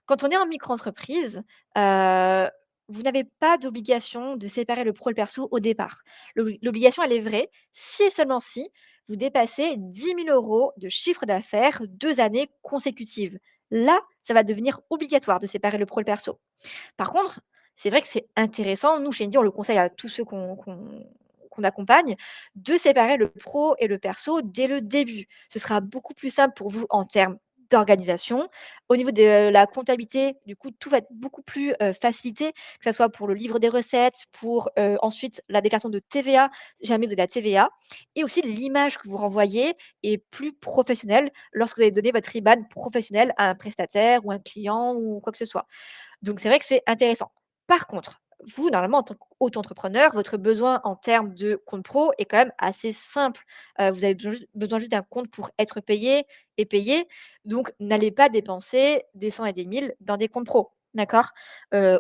Quand on est en micro-entreprise, heu, vous n'avez pas d'obligation de séparer le pro et le perso au départ. L'obligation, elle est vraie si et seulement si vous dépassez 10 000 € de chiffre d'affaires 2 années consécutives. Là, ça va devenir obligatoire de séparer le pro et le perso. Par contre, c'est vrai que c'est intéressant, nous chez Indie, on le conseille à tous ceux qu'on accompagne, de séparer le pro et le perso dès le début. Ce sera beaucoup plus simple pour vous en termes d'organisation. Au niveau de la comptabilité, du coup, tout va être beaucoup plus, facilité, que ça soit pour le livre des recettes, pour, ensuite la déclaration de TVA, si jamais vous avez de la TVA et aussi l'image que vous renvoyez est plus professionnelle lorsque vous allez donner votre IBAN professionnel à un prestataire ou un client ou quoi que ce soit. Donc c'est vrai que c'est intéressant. Par contre, vous, normalement, en tant qu'auto-entrepreneur, votre besoin en termes de compte pro est quand même assez simple. Vous avez besoin juste d'un compte pour être payé et payé. Donc n'allez pas dépenser des 100 et des 1000 dans des comptes pro, d'accord?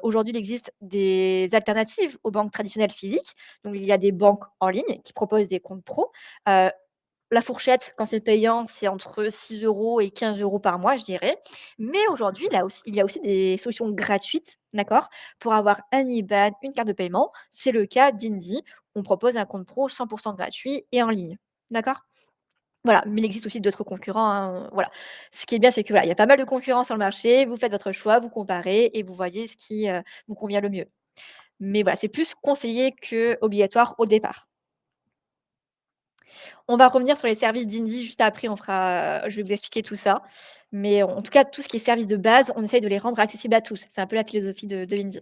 Aujourd'hui, il existe des alternatives aux banques traditionnelles physiques. Donc il y a des banques en ligne qui proposent des comptes pro. Heu, la fourchette, quand c'est payant, c'est entre 6 € et 15 € par mois, je dirais. Mais aujourd'hui, il y a aussi des solutions gratuites, d'accord? Pour avoir un IBAN, une carte de paiement. C'est le cas d'Indy. On propose un compte pro 100 gratuit et en ligne, d'accord? Voilà, mais il existe aussi d'autres concurrents, hein, voilà. Ce qui est bien, c'est que, voilà, il y a pas mal de concurrents sur le marché. Vous faites votre choix, vous comparez et vous voyez ce qui, vous convient le mieux. Mais voilà, c'est plus conseillé qu'obligatoire au départ. On va revenir sur les services d'Indy juste après, je vais vous expliquer tout ça. Mais en tout cas, tout ce qui est service de base, on essaye de les rendre accessibles à tous. C'est un peu la philosophie de Indy.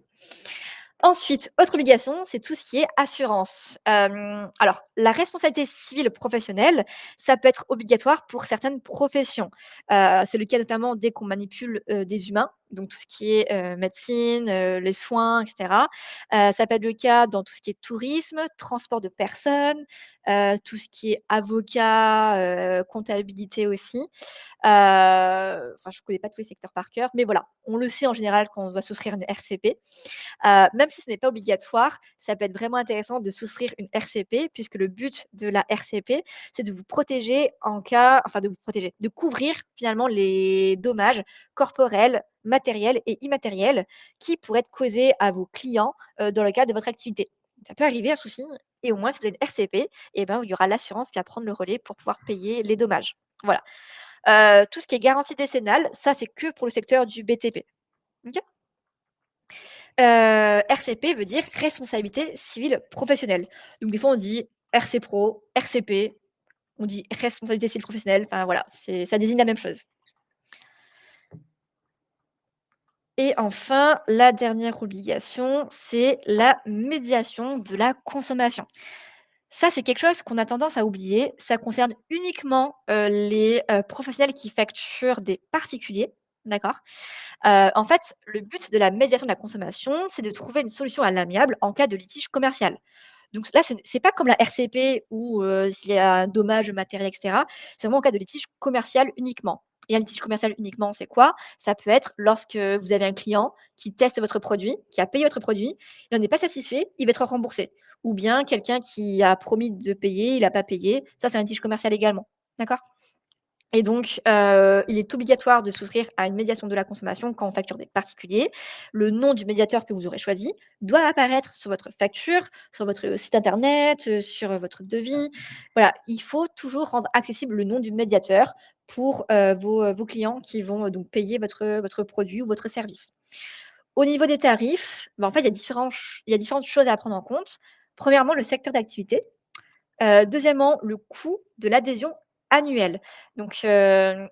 Ensuite, autre obligation, c'est tout ce qui est assurance. Alors, la responsabilité civile professionnelle, ça peut être obligatoire pour certaines professions. C'est le cas notamment dès qu'on manipule, des humains, donc tout ce qui est, médecine, les soins et cetera. Ça peut être le cas dans tout ce qui est tourisme, transport de personnes, tout ce qui est avocat, comptabilité aussi. Enfin, je ne connais pas tous les secteurs par cœur, mais voilà, on le sait en général quand on doit souscrire une RCP. Même si ce n'est pas obligatoire, ça peut être vraiment intéressant de souscrire une RCP puisque le but de la RCP, c'est de vous protéger en cas enfin de vous protéger, de couvrir finalement les dommages corporels, matériels et immatériels qui pourraient être causés à vos clients, dans le cadre de votre activité. Ça peut arriver un souci et au moins si vous avez une RCP et ben, il y aura l'assurance qui va prendre le relais pour pouvoir payer les dommages. Voilà. Tout ce qui est garantie décennale, ça c'est que pour le secteur du BTP. OK? RCP veut dire responsabilité civile professionnelle. Donc des fois on dit RC Pro, RCP, on dit responsabilité civile professionnelle, enfin voilà, ça désigne la même chose. Et enfin, la dernière obligation, c'est la médiation de la consommation. Ça, c'est quelque chose qu'on a tendance à oublier. Ça concerne uniquement, les, professionnels qui facturent des particuliers. D'accord? En fait, le but de la médiation de la consommation, c'est de trouver une solution à l'amiable en cas de litige commercial. Donc là, c'est pas comme la RCP où, s'il y a un dommage matériel et cetera. C'est vraiment en cas de litige commercial uniquement. Et un litige commercial uniquement, c'est quoi? Ça peut être lorsque vous avez un client qui teste votre produit, qui a payé votre produit, il en est pas satisfait, il va être remboursé. Ou bien quelqu'un qui a promis de payer, il n'a pas payé, ça c'est un litige commercial également. D'accord? Et donc, il est obligatoire de souscrire à une médiation de la consommation quand on facture des particuliers. Le nom du médiateur que vous aurez choisi doit apparaître sur votre facture, sur votre site internet, sur votre devis. Voilà, il faut toujours rendre accessible le nom du médiateur pour, vos clients qui vont, donc payer votre produit ou votre service. Au niveau des tarifs, bah, en fait, il y a différentes choses à prendre en compte. Premièrement, le secteur d'activité. Deuxièmement, le coût de l'adhésion annuelle. Donc, le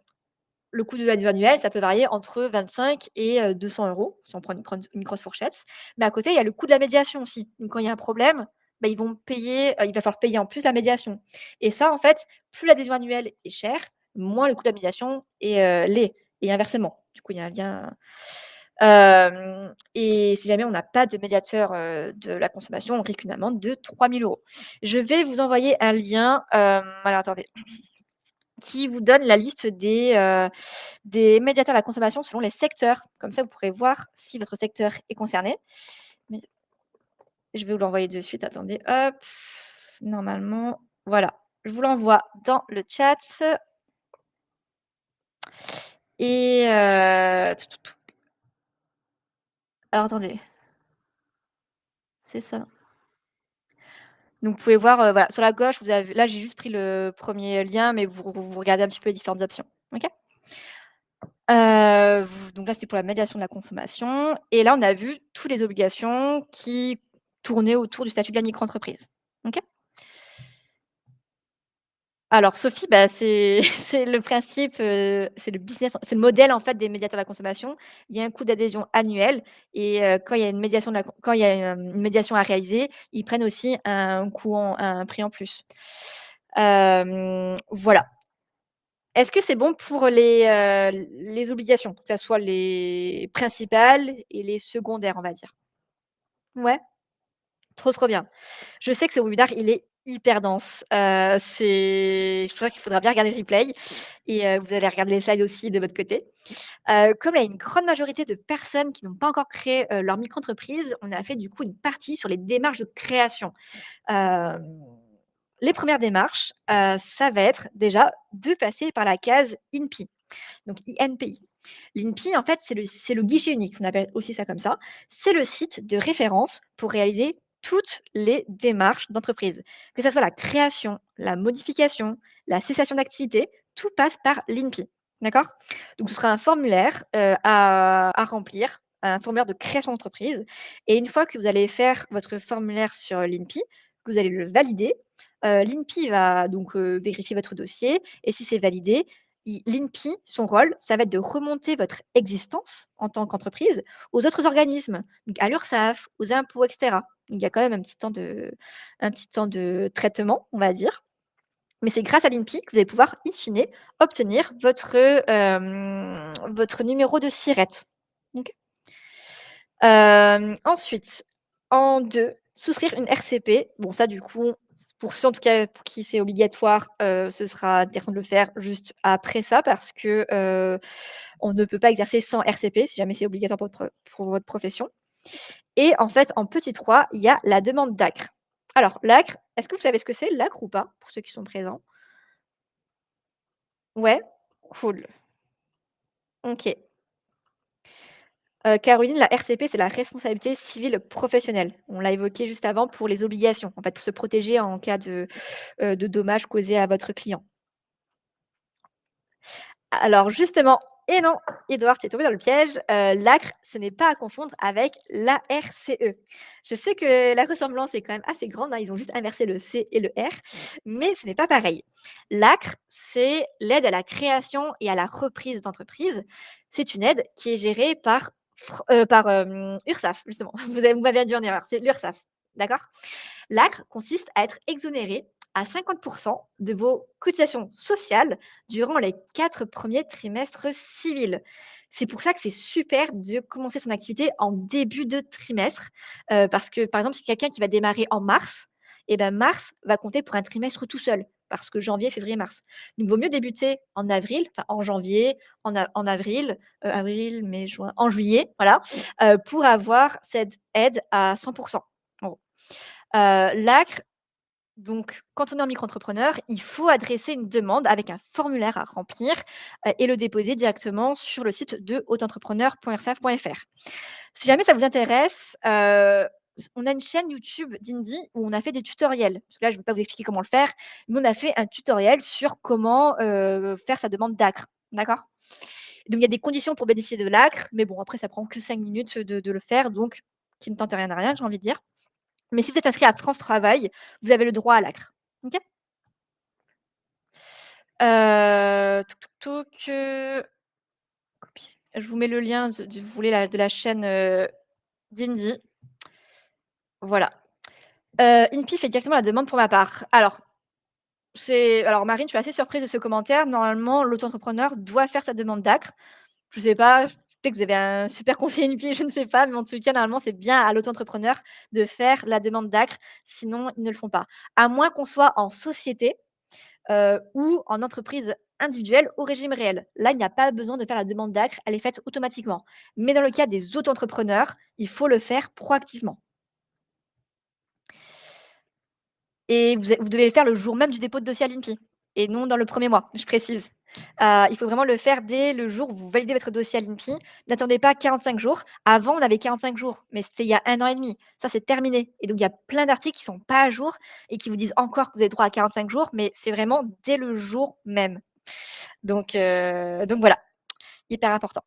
coût de l'adhésion annuelle, ça peut varier entre 25 et 200 € si on prend une grosse fourchette. Mais à côté, il y a le coût de la médiation aussi. Donc quand il y a un problème, bah, ils vont payer, il va falloir payer en plus la médiation. Et ça, en fait, plus l'adhésion annuelle est chère, moins le coût de la médiation l'est et inversement. Du coup, il y a un lien. Et si jamais on n'a pas de médiateur, de la consommation, on risque une amende de 3 000 €. Je vais vous envoyer un lien, alors attendez, qui vous donne la liste des médiateurs de la consommation selon les secteurs. Comme ça, vous pourrez voir si votre secteur est concerné. Mais je vais vous l'envoyer de suite, attendez, hop. Normalement, voilà, je vous l'envoie dans le chat et alors attendez, c'est ça. Donc vous pouvez voir, voilà, sur la gauche, vous avez là, j'ai juste pris le premier lien, mais vous regardez un petit peu les différentes options. OK? V Donc là, c'était pour la médiation de la consommation et là, on a vu toutes les obligations qui tournaient autour du statut de la micro-entreprise. OK? Alors Sophie, bah, c'est c'est le principe, c'est le business, c'est le modèle, en fait, des médiateurs de la consommation. Il y a un coût d'adhésion annuel et quand il y a une médiation de la con quand il y a, une médiation à réaliser, ils prennent aussi un prix en plus. Voilà. Est-ce que c'est bon pour les obligations? Que ça soit les principales et les secondaires, on va dire? Ouais? Trop, trop bien. Je sais que ce webinaire, il est hyper dense. C'est vrai qu'il faudra bien regarder le replay et vous allez regarder les slides aussi de votre côté. Comme il y a une grande majorité de personnes qui n'ont pas encore créé, leur micro-entreprise, on a fait du coup une partie sur les démarches de création. Hem, les premières démarches, ça va être déjà de passer par la case INPI, donc INPI. L'INPI, en fait, c'est le guichet unique, on appelle aussi ça comme ça. C'est le site de référence pour réaliser toutes les démarches d'entreprise. Que ça soit la création, la modification, la cessation d'activité, tout passe par l'INPI. D'accord? Donc ce sera un formulaire, à remplir, un formulaire de création d'entreprise et une fois que vous allez faire votre formulaire sur l'INPI, que vous allez le valider, l'INPI va donc, vérifier votre dossier et si c'est validé, l'INPI, son rôle, ça va être de remonter votre existence en tant qu'entreprise aux autres organismes, donc à l'URSSAF, aux impôts, et cetera. Donc il y a quand même un petit temps de traitement, on va dire. Mais c'est grâce à l'INPI que vous allez pouvoir, in fine, obtenir votre numéro de SIRET. OK? Ensuite, en 2, souscrire une RCP. Bon ça du coup, pour ceux en tout cas pour qui c'est obligatoire, ce sera intéressant de le faire juste après ça parce que, on ne peut pas exercer sans RCP si jamais c'est obligatoire pour votre profession et en fait, en petit 3, il y a la demande d'ACRE. Alors l'ACRE, est-ce que vous savez ce que c'est l'ACRE ou pas? Pour ceux qui sont présents? Ouais? Cool. OK. Caroline, la RCP, c'est la responsabilité civile professionnelle. On l'a évoqué juste avant pour les obligations, en fait, pour se protéger en cas de dommages causés à votre client. Alors justement et non, Édouard, tu es tombé dans le piège. L'ACRE, ce n'est pas à confondre avec l'ARCE. Je sais que la ressemblance est quand même assez grande, hein, ils ont juste inversé le C et le R, mais ce n'est pas pareil. L'ACRE, c'est l'aide à la création et à la reprise d'entreprise. C'est une aide qui est gérée par URSSAF justement. Vous m'avez induit en erreur, c'est l'URSSAF, d'accord? L'ACRE consiste à être exonéré à 50 de vos cotisations sociales durant les 4 premiers trimestres civils. C'est pour ça que c'est super de commencer son activité en début de trimestre, parce que, par exemple, si quelqu'un qui va démarrer en mars, et ben mars va compter pour un trimestre tout seul, parce que janvier, février, mars. Donc vaut mieux débuter en avril, enfin en janvier, en avril, avril, mai, juin, en juillet, voilà, pour avoir cette aide à 100 en gros. L'acre, donc quand on est en micro-entrepreneur, il faut adresser une demande avec un formulaire à remplir, et le déposer directement sur le site de autoentrepreneur.urssaf.fr. Si jamais ça vous intéresse, on a une chaîne YouTube d'Indy où on a fait des tutoriels. Parce que là, je ne vais pas vous expliquer comment le faire, mais on a fait un tutoriel sur comment, faire sa demande d'acre. D'accord? Donc il y a des conditions pour bénéficier de l'acre, mais bon après ça prend que 5 minutes de le faire, donc qui ne tente rien à rien, j'ai envie de dire. Mais si vous êtes inscrit à France Travail, vous avez le droit à l'acre. OK? Copier. Je vous mets le lien de vous voulez de la chaîne, d'Indy. Voilà. INPI fait directement la demande pour ma part. Alors Marine, je suis assez surprise de ce commentaire. Normalement, l'auto-entrepreneur doit faire sa demande d'acre. Je sais pas, peut-être que vous avez un super conseiller INPI, je ne sais pas, mais en tout cas, normalement, c'est bien à l'auto-entrepreneur de faire la demande d'acre, sinon ils ne le font pas. À moins qu'on soit en société, ou en entreprise individuelle au régime réel. Là, il n'y a pas besoin de faire la demande d'acre, elle est faite automatiquement. Mais dans le cas des auto-entrepreneurs, il faut le faire proactivement. Et vous devez le faire le jour même du dépôt de dossier à l'INPI et non dans le premier mois, je précise. Il faut vraiment le faire dès le jour où vous validez votre dossier à l'INPI. N'attendez pas 45 jours. Avant, on avait 45 jours, mais c'était il y a 1 an et demi. Ça, c'est terminé et donc il y a plein d'articles qui sont pas à jour et qui vous disent encore que vous avez droit à 45 jours, mais c'est vraiment dès le jour même. Donc voilà, hyper important.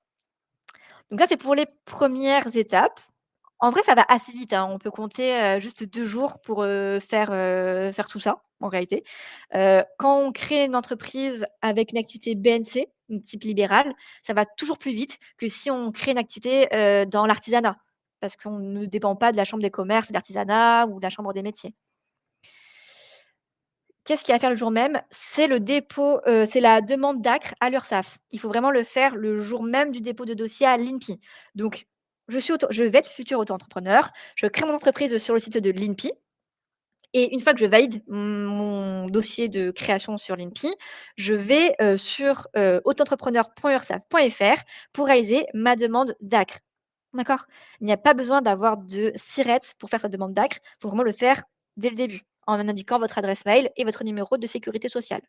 Donc ça, c'est pour les premières étapes. En vrai, ça va assez vite, hein. On peut compter, juste 2 jours pour, faire tout ça, en réalité. Quand on crée une entreprise avec une activité BNC, une type libéral, ça va toujours plus vite que si on crée une activité, dans l'artisanat. Parce qu'on ne dépend pas de la chambre des commerces et de l'artisanat ou de la chambre des métiers. Qu'est-ce qu'il y a à faire le jour même? C'est le dépôt, c'est la demande d'acre à l'Urssaf. Il faut vraiment le faire le jour même du dépôt de dossier à l'INPI. Donc je vais être futur auto-entrepreneur, je crée mon entreprise sur le site de l'INPI et une fois que je valide mon dossier de création sur l'INPI, je vais, sur, autoentrepreneur.urssaf.fr pour réaliser ma demande d'acre. D'accord? Il n'y a pas besoin d'avoir de SIRET pour faire sa demande d'acre. Il faut vraiment le faire dès le début, en indiquant votre adresse mail et votre numéro de sécurité sociale.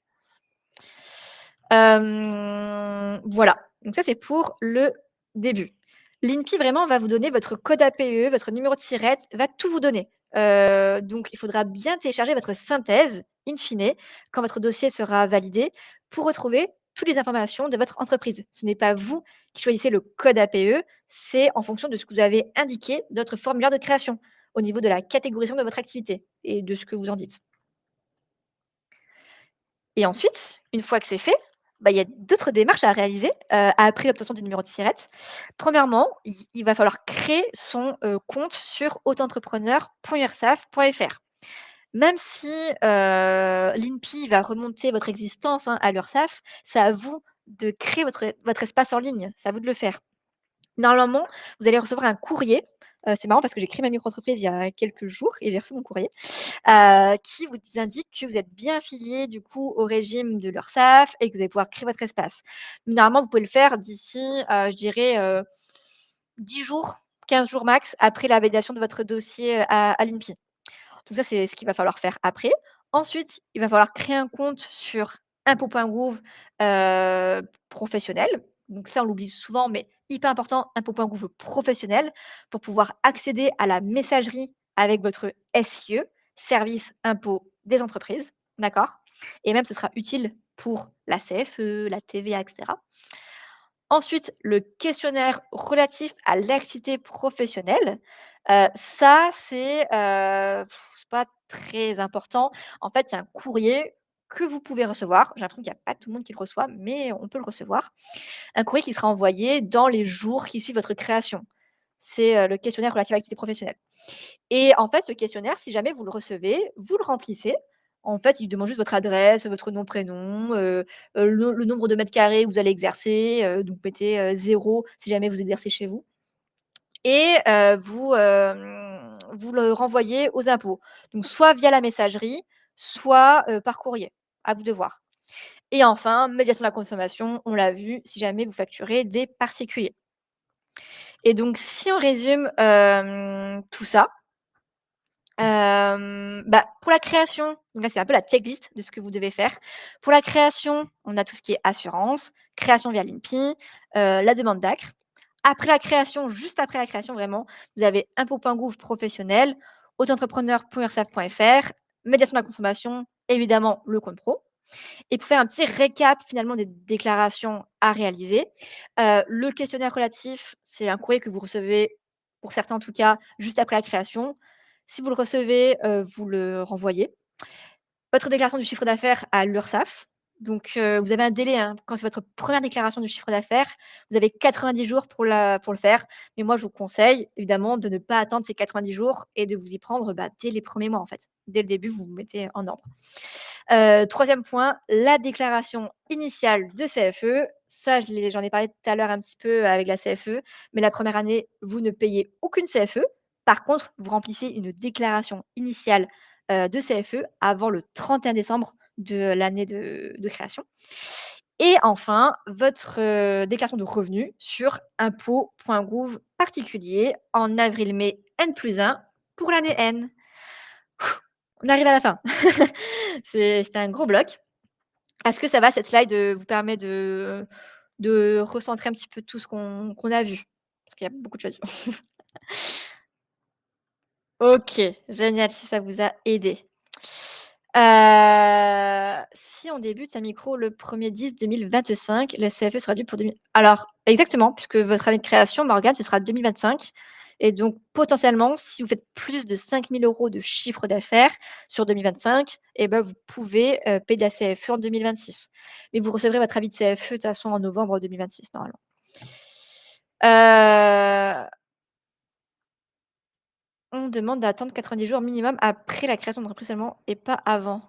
Voilà, donc ça, c'est pour le début. L'INPI vraiment va vous donner votre code APE, votre numéro de SIRET, va tout vous donner. Donc il faudra bien télécharger votre synthèse, in fine, quand votre dossier sera validé, pour retrouver toutes les informations de votre entreprise. Ce n'est pas vous qui choisissez le code APE, c'est en fonction de ce que vous avez indiqué dans votre formulaire de création, au niveau de la catégorisation de votre activité et de ce que vous en dites. Et ensuite, une fois que c'est fait, bah, il y a d'autres démarches à réaliser, après l'obtention du numéro de SIRET. Premièrement, il va falloir créer son, compte sur autoentrepreneur.ursaf.fr. Même si, l'INPI va remonter votre existence, hein, à l'Urssaf, c'est à vous de créer votre espace en ligne. C'est à vous de le faire. Normalement, vous allez recevoir un courrier, c'est marrant parce que j'ai créé ma micro-entreprise il y a quelques jours et j'ai reçu mon courrier, qui vous indique que vous êtes bien affilié du coup au régime de l'Urssaf et que vous allez pouvoir créer votre espace. Normalement, vous pouvez le faire d'ici, je dirais, 10 jours, 15 jours max après la validation de votre dossier, à l'INPI. Donc ça, c'est ce qu'il va falloir faire après. Ensuite, il va falloir créer un compte sur impôts.gouv, professionnel. Donc ça, on l'oublie souvent, mais hyper important, impôts.gouv professionnel, pour pouvoir accéder à la messagerie avec votre SIE, service impôt des entreprises, d'accord? Et même ce sera utile pour la CFE, la TVA et cetera. Ensuite, le questionnaire relatif à l'activité professionnelle, ça c'est pas très important. En fait, c'est un courrier que vous pouvez recevoir. J'ai l'impression qu'il y a pas tout le monde qui le reçoit, mais on peut le recevoir. Un courrier qui sera envoyé dans les jours qui suivent votre création. C'est, le questionnaire relatif à l'activité professionnelle et en fait, ce questionnaire, si jamais vous le recevez, vous le remplissez, En fait, il demande juste votre adresse, votre nom, prénom, le nombre de mètres carrés où vous allez exercer, donc mettez, 0 si jamais vous exercez chez vous et vous le renvoyez aux impôts. Donc soit via la messagerie, soit, par courrier. À vous de voir et enfin, médiation de la consommation, on l'a vu, si jamais vous facturez des particuliers et donc si on résume, tout ça, bah, pour la création, donc là, c'est un peu la checklist de ce que vous devez faire. Pour la création, on a tout ce qui est assurance, création via l'INPI, la demande d'ACRE. Après la création, juste après la création vraiment, vous avez impôt.gouv professionnel, auto-entrepreneur.urssaf.fr, médiation de la consommation, évidemment le compte pro. Et pour faire un petit récap finalement des déclarations à réaliser, le questionnaire relatif, c'est un courrier que vous recevez, pour certains en tout cas, juste après la création. Si vous le recevez, vous le renvoyez. Votre déclaration du chiffre d'affaires à l'Urssaf. Donc, vous avez un délai, hein, quand c'est votre première déclaration du chiffre d'affaires, vous avez 90 jours pour le faire. Mais moi, je vous conseille évidemment de ne pas attendre ces 90 jours et de vous y prendre, bah, dès les premiers mois, en fait. Dès le début, vous vous mettez en ordre. 3e point, la déclaration initiale de CFE. Ça, j'en ai parlé tout à l'heure un petit peu avec la CFE, mais la première année, vous ne payez aucune CFE. Par contre, vous remplissez une déclaration initiale de CFE avant le 31 décembre de l'année de création et enfin, votre, déclaration de revenus sur impôts.gouv particulier en avril-mai N+1 pour l'année N. On arrive à la fin. C'était un gros bloc. Est-ce que ça va, cette slide, vous permet de recentrer un petit peu tout ce qu'on a vu? Parce qu'il y a beaucoup de choses. OK, génial si ça vous a aidé. Si on débute sa micro le 1er 10 2025, le CFE sera dû pour 2000 alors exactement, puisque votre année de création, Morgane, ce sera 2025 et donc potentiellement, si vous faites plus de 5 000 € de chiffre d'affaires sur 2025 et ben, vous pouvez, payer de la CFE en 2026. Mais vous recevrez votre avis de CFE de toute façon en novembre 2026 normalement. Heu On demande d'attendre 90 jours minimum après la création d'entreprise seulement et pas avant.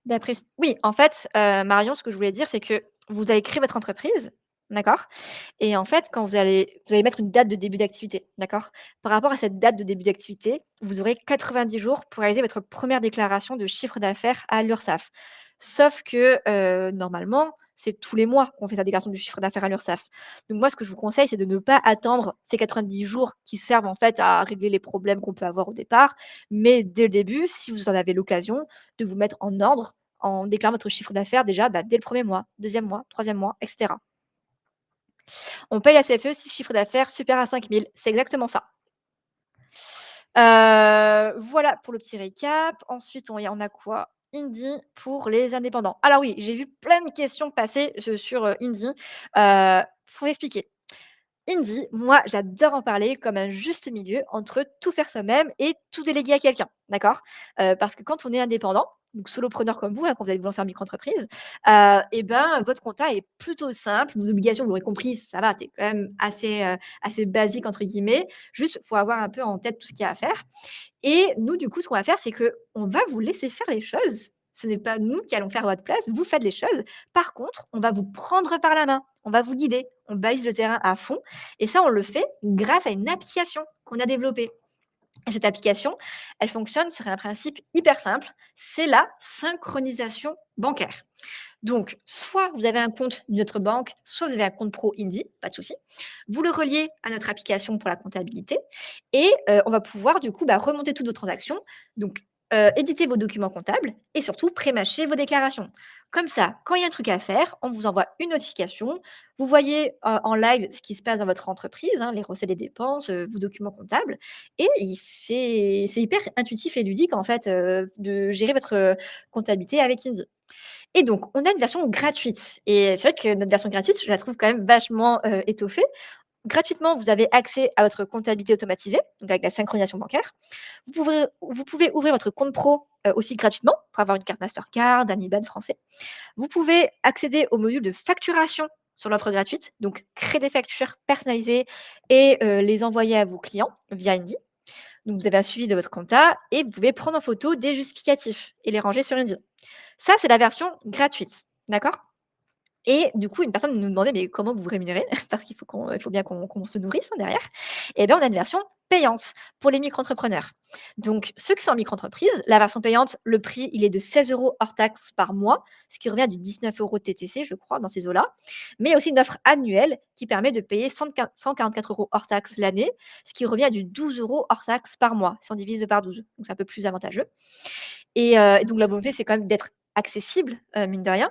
D'après s Oui, en fait, Marion, ce que je voulais dire, c'est que vous allez créer votre entreprise, d'accord? Et en fait, quand vous allez mettre une date de début d'activité, d'accord? Par rapport à cette date de début d'activité, vous aurez 90 jours pour réaliser votre première déclaration de chiffre d'affaires à l'Urssaf. Sauf que, normalement, c'est tous les mois qu'on fait sa déclaration du chiffre d'affaires à l'Urssaf. Donc moi, ce que je vous conseille, c'est de ne pas attendre ces 90 jours qui servent en fait à régler les problèmes qu'on peut avoir au départ, mais dès le début, si vous en avez l'occasion, de vous mettre en ordre en déclarant votre chiffre d'affaires déjà, bah, dès le 1er mois, 2e mois, 3e mois et cetera. On paye la CFE si le chiffre d'affaires supérieur à 5 000, c'est exactement ça. Voilà pour le petit récap. Ensuite, on a quoi? Indy pour les indépendants. Alors oui, j'ai vu plein de questions passer, sur, Indy. Pour expliquer. Indy, moi, j'adore en parler comme un juste milieu entre tout faire soi-même et tout déléguer à quelqu'un, d'accord? Parce que quand on est indépendant, donc solopreneur comme vous, hein, quand vous allez vous lancer en micro-entreprise, et ben, votre compta est plutôt simple. Vos obligations, vous l'aurez compris, ça va, c'est quand même assez «basique» entre guillemets. Juste, faut avoir un peu en tête tout ce qu'il y a à faire et nous, du coup, ce qu'on va faire, c'est qu'on va vous laisser faire les choses. Ce n'est pas nous qui allons faire à votre place, vous faites les choses. Par contre, on va vous prendre par la main, on va vous guider, on balise le terrain à fond et ça, on le fait grâce à une application qu'on a développée. Et cette application, elle fonctionne sur un principe hyper simple, c'est la synchronisation bancaire. Donc, soit vous avez un compte d'une autre banque, soit vous avez un compte pro Indy, pas de souci. Vous le reliez à notre application pour la comptabilité et on va pouvoir du coup, bah, remonter toutes vos transactions, donc éditer vos documents comptables et surtout pré-mâcher vos déclarations. Comme ça, quand il y a un truc à faire, on vous envoie une notification. Vous voyez, en live ce qui se passe dans votre entreprise, hein, les recettes et dépenses, vos documents comptables et c'est hyper intuitif et ludique en fait, de gérer votre, comptabilité avec Indy. Et donc, on a une version gratuite et c'est vrai que notre version gratuite, je la trouve quand même vachement, étoffée. Gratuitement, vous avez accès à votre comptabilité automatisée, donc avec la synchronisation bancaire. Vous pouvez ouvrir votre compte pro, aussi gratuitement pour avoir une carte Mastercard, un IBAN français. Vous pouvez accéder au module de facturation sur l'offre gratuite, donc créer des factures personnalisées et les envoyer à vos clients via Indy. Donc vous avez un suivi de votre compta et vous pouvez prendre en photo des justificatifs et les ranger sur Indeed. Ça, c'est la version gratuite, d'accord? Et du coup, une personne nous demandait: «Mais comment vous vous rémunérez?» Parce il faut bien qu'on se nourrisse, hein, derrière. Et bien, on a une version payante pour les micro-entrepreneurs. Donc ceux qui sont en micro-entreprise, la version payante, le prix, il est de 16 € hors taxes par mois, ce qui revient à du 19 € TTC, je crois, dans ces eaux-là. Mais il y a aussi une offre annuelle qui permet de payer 144 € hors taxes l'année, ce qui revient à du 12 € hors taxes par mois, si on divise par 12. Donc c'est un peu plus avantageux. Et donc la volonté, c'est quand même d'être accessible, mine de rien.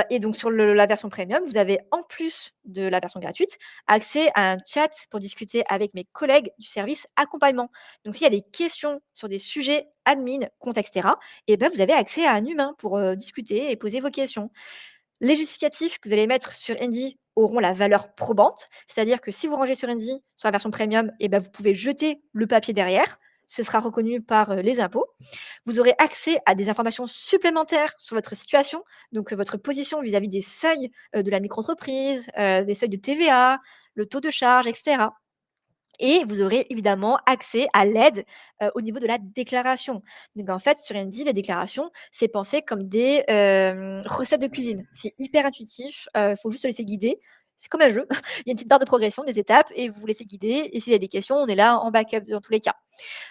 Et donc sur la version premium, vous avez en plus de la version gratuite, accès à un chat pour discuter avec mes collègues du service accompagnement. Donc s'il y a des questions sur des sujets admin, compte et cetera, et ben vous avez accès à un humain pour, discuter et poser vos questions. Les justificatifs que vous allez mettre sur Indy auront la valeur probante, c'est-à-dire que si vous rangez sur Indy, sur la version premium, et ben vous pouvez jeter le papier derrière, ce sera reconnu par, les impôts. Vous aurez accès à des informations supplémentaires sur votre situation, donc votre position vis-à-vis des seuils, de la micro-entreprise, des seuils de TVA, le taux de charge et cetera. Et vous aurez évidemment accès à l'aide, au niveau de la déclaration. Donc en fait, sur Indeed, les déclarations, c'est pensé comme des, recettes de cuisine. C'est hyper intuitif, faut juste se laisser guider. C'est comme un jeu. Il y a une petite barre de progression, des étapes et vous vous laissez guider et s'il y a des questions, on est là en backup dans tous les cas.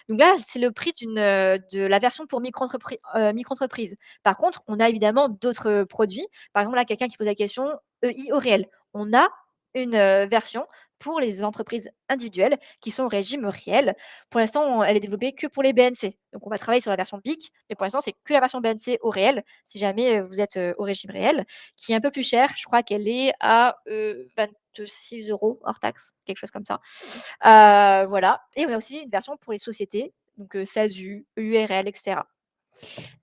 Donc là, c'est le prix de la version pour micro-entreprise. Par contre, on a évidemment d'autres, produits. Par exemple, là, quelqu'un qui pose la question EI au réel. On a une, version pour les entreprises individuelles qui sont au régime réel. Pour l'instant, elle est développée que pour les BNC. Donc on va travailler sur la version BIC, mais pour l'instant, c'est que la version BNC au réel, si jamais, vous êtes, au régime réel, qui est un peu plus chère. Je crois qu'elle est à, 26 € hors taxe, quelque chose comme ça. Voilà, et on a aussi une version pour les sociétés, donc SASU, URL et cetera.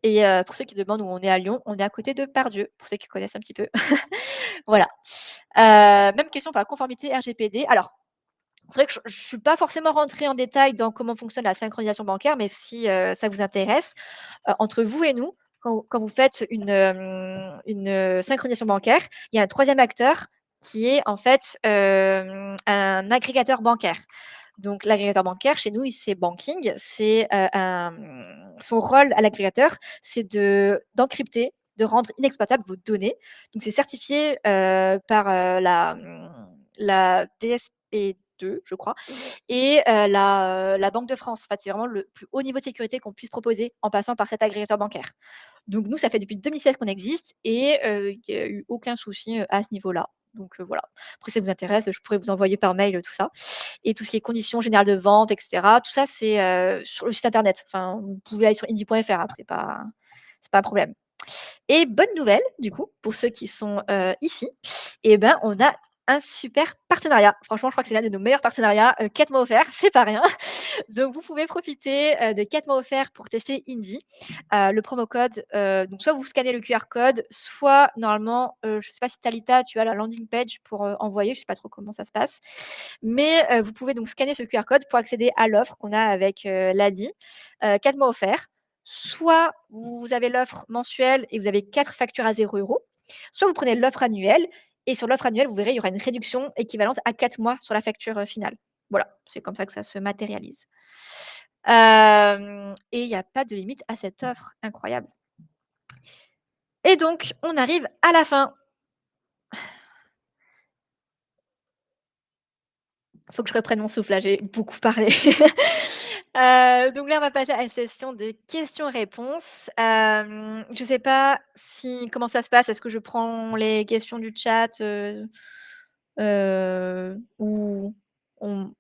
Et pour ceux qui demandent où on est à Lyon, on est à côté de Pardieu, pour ceux qui connaissent un petit peu. Voilà. Même question pour la conformité RGPD. Alors, c'est vrai que je suis pas forcément rentrée en détail dans comment fonctionne la synchronisation bancaire, mais si, ça vous intéresse, entre vous et nous, quand vous faites une synchronisation bancaire, il y a un troisième acteur qui est en fait, un agrégateur bancaire. Donc l'agrégateur bancaire chez nous, c'est Banking, c'est, son rôle à l'agrégateur, c'est d'encrypter, de rendre inexploitables vos données. Donc c'est certifié, par, la DSP2, je crois, et la Banque de France. En fait, c'est vraiment le plus haut niveau de sécurité qu'on puisse proposer en passant par cet agrégateur bancaire. Donc nous, ça fait depuis 2016 qu'on existe et il y a eu aucun souci, à ce niveau-là. Donc voilà. Après, si ça vous intéresse, je pourrais vous envoyer par mail, tout ça, et tout ce qui est conditions générales de vente et cetera. Tout ça, c'est, sur le site internet. Enfin, vous pouvez aller sur indie.fr, hein, c'est pas un problème. Et bonne nouvelle, du coup, pour ceux qui sont, ici, et ben, on a un super partenariat. Franchement, je crois que c'est l'un de nos meilleurs partenariats, 4 mois offerts, c'est pas rien. Donc vous pouvez profiter, de 4 mois offerts pour tester Indie. Le promo code, donc soit vous scannez le QR code, soit normalement, je sais pas si Talita, tu as la landing page pour, envoyer, je sais pas trop comment ça se passe. Mais, vous pouvez donc scanner ce QR code pour accéder à l'offre qu'on a avec, l'ADI, 4 mois offerts. Soit vous avez l'offre mensuelle et vous avez 4 factures à 0 €, soit vous prenez l'offre annuelle et sur l'offre annuelle, vous verrez, il y aura une réduction équivalente à 4 mois sur la facture, finale. Voilà, c'est comme ça que ça se matérialise. Et il y a pas de limite à cette offre, incroyable. Et donc on arrive à la fin. Faut que je reprenne mon souffle là, j'ai beaucoup parlé. Donc là, on va passer à la session de questions-réponses. Je sais pas si comment ça se passe? Est-ce que je prends les questions du chat, ou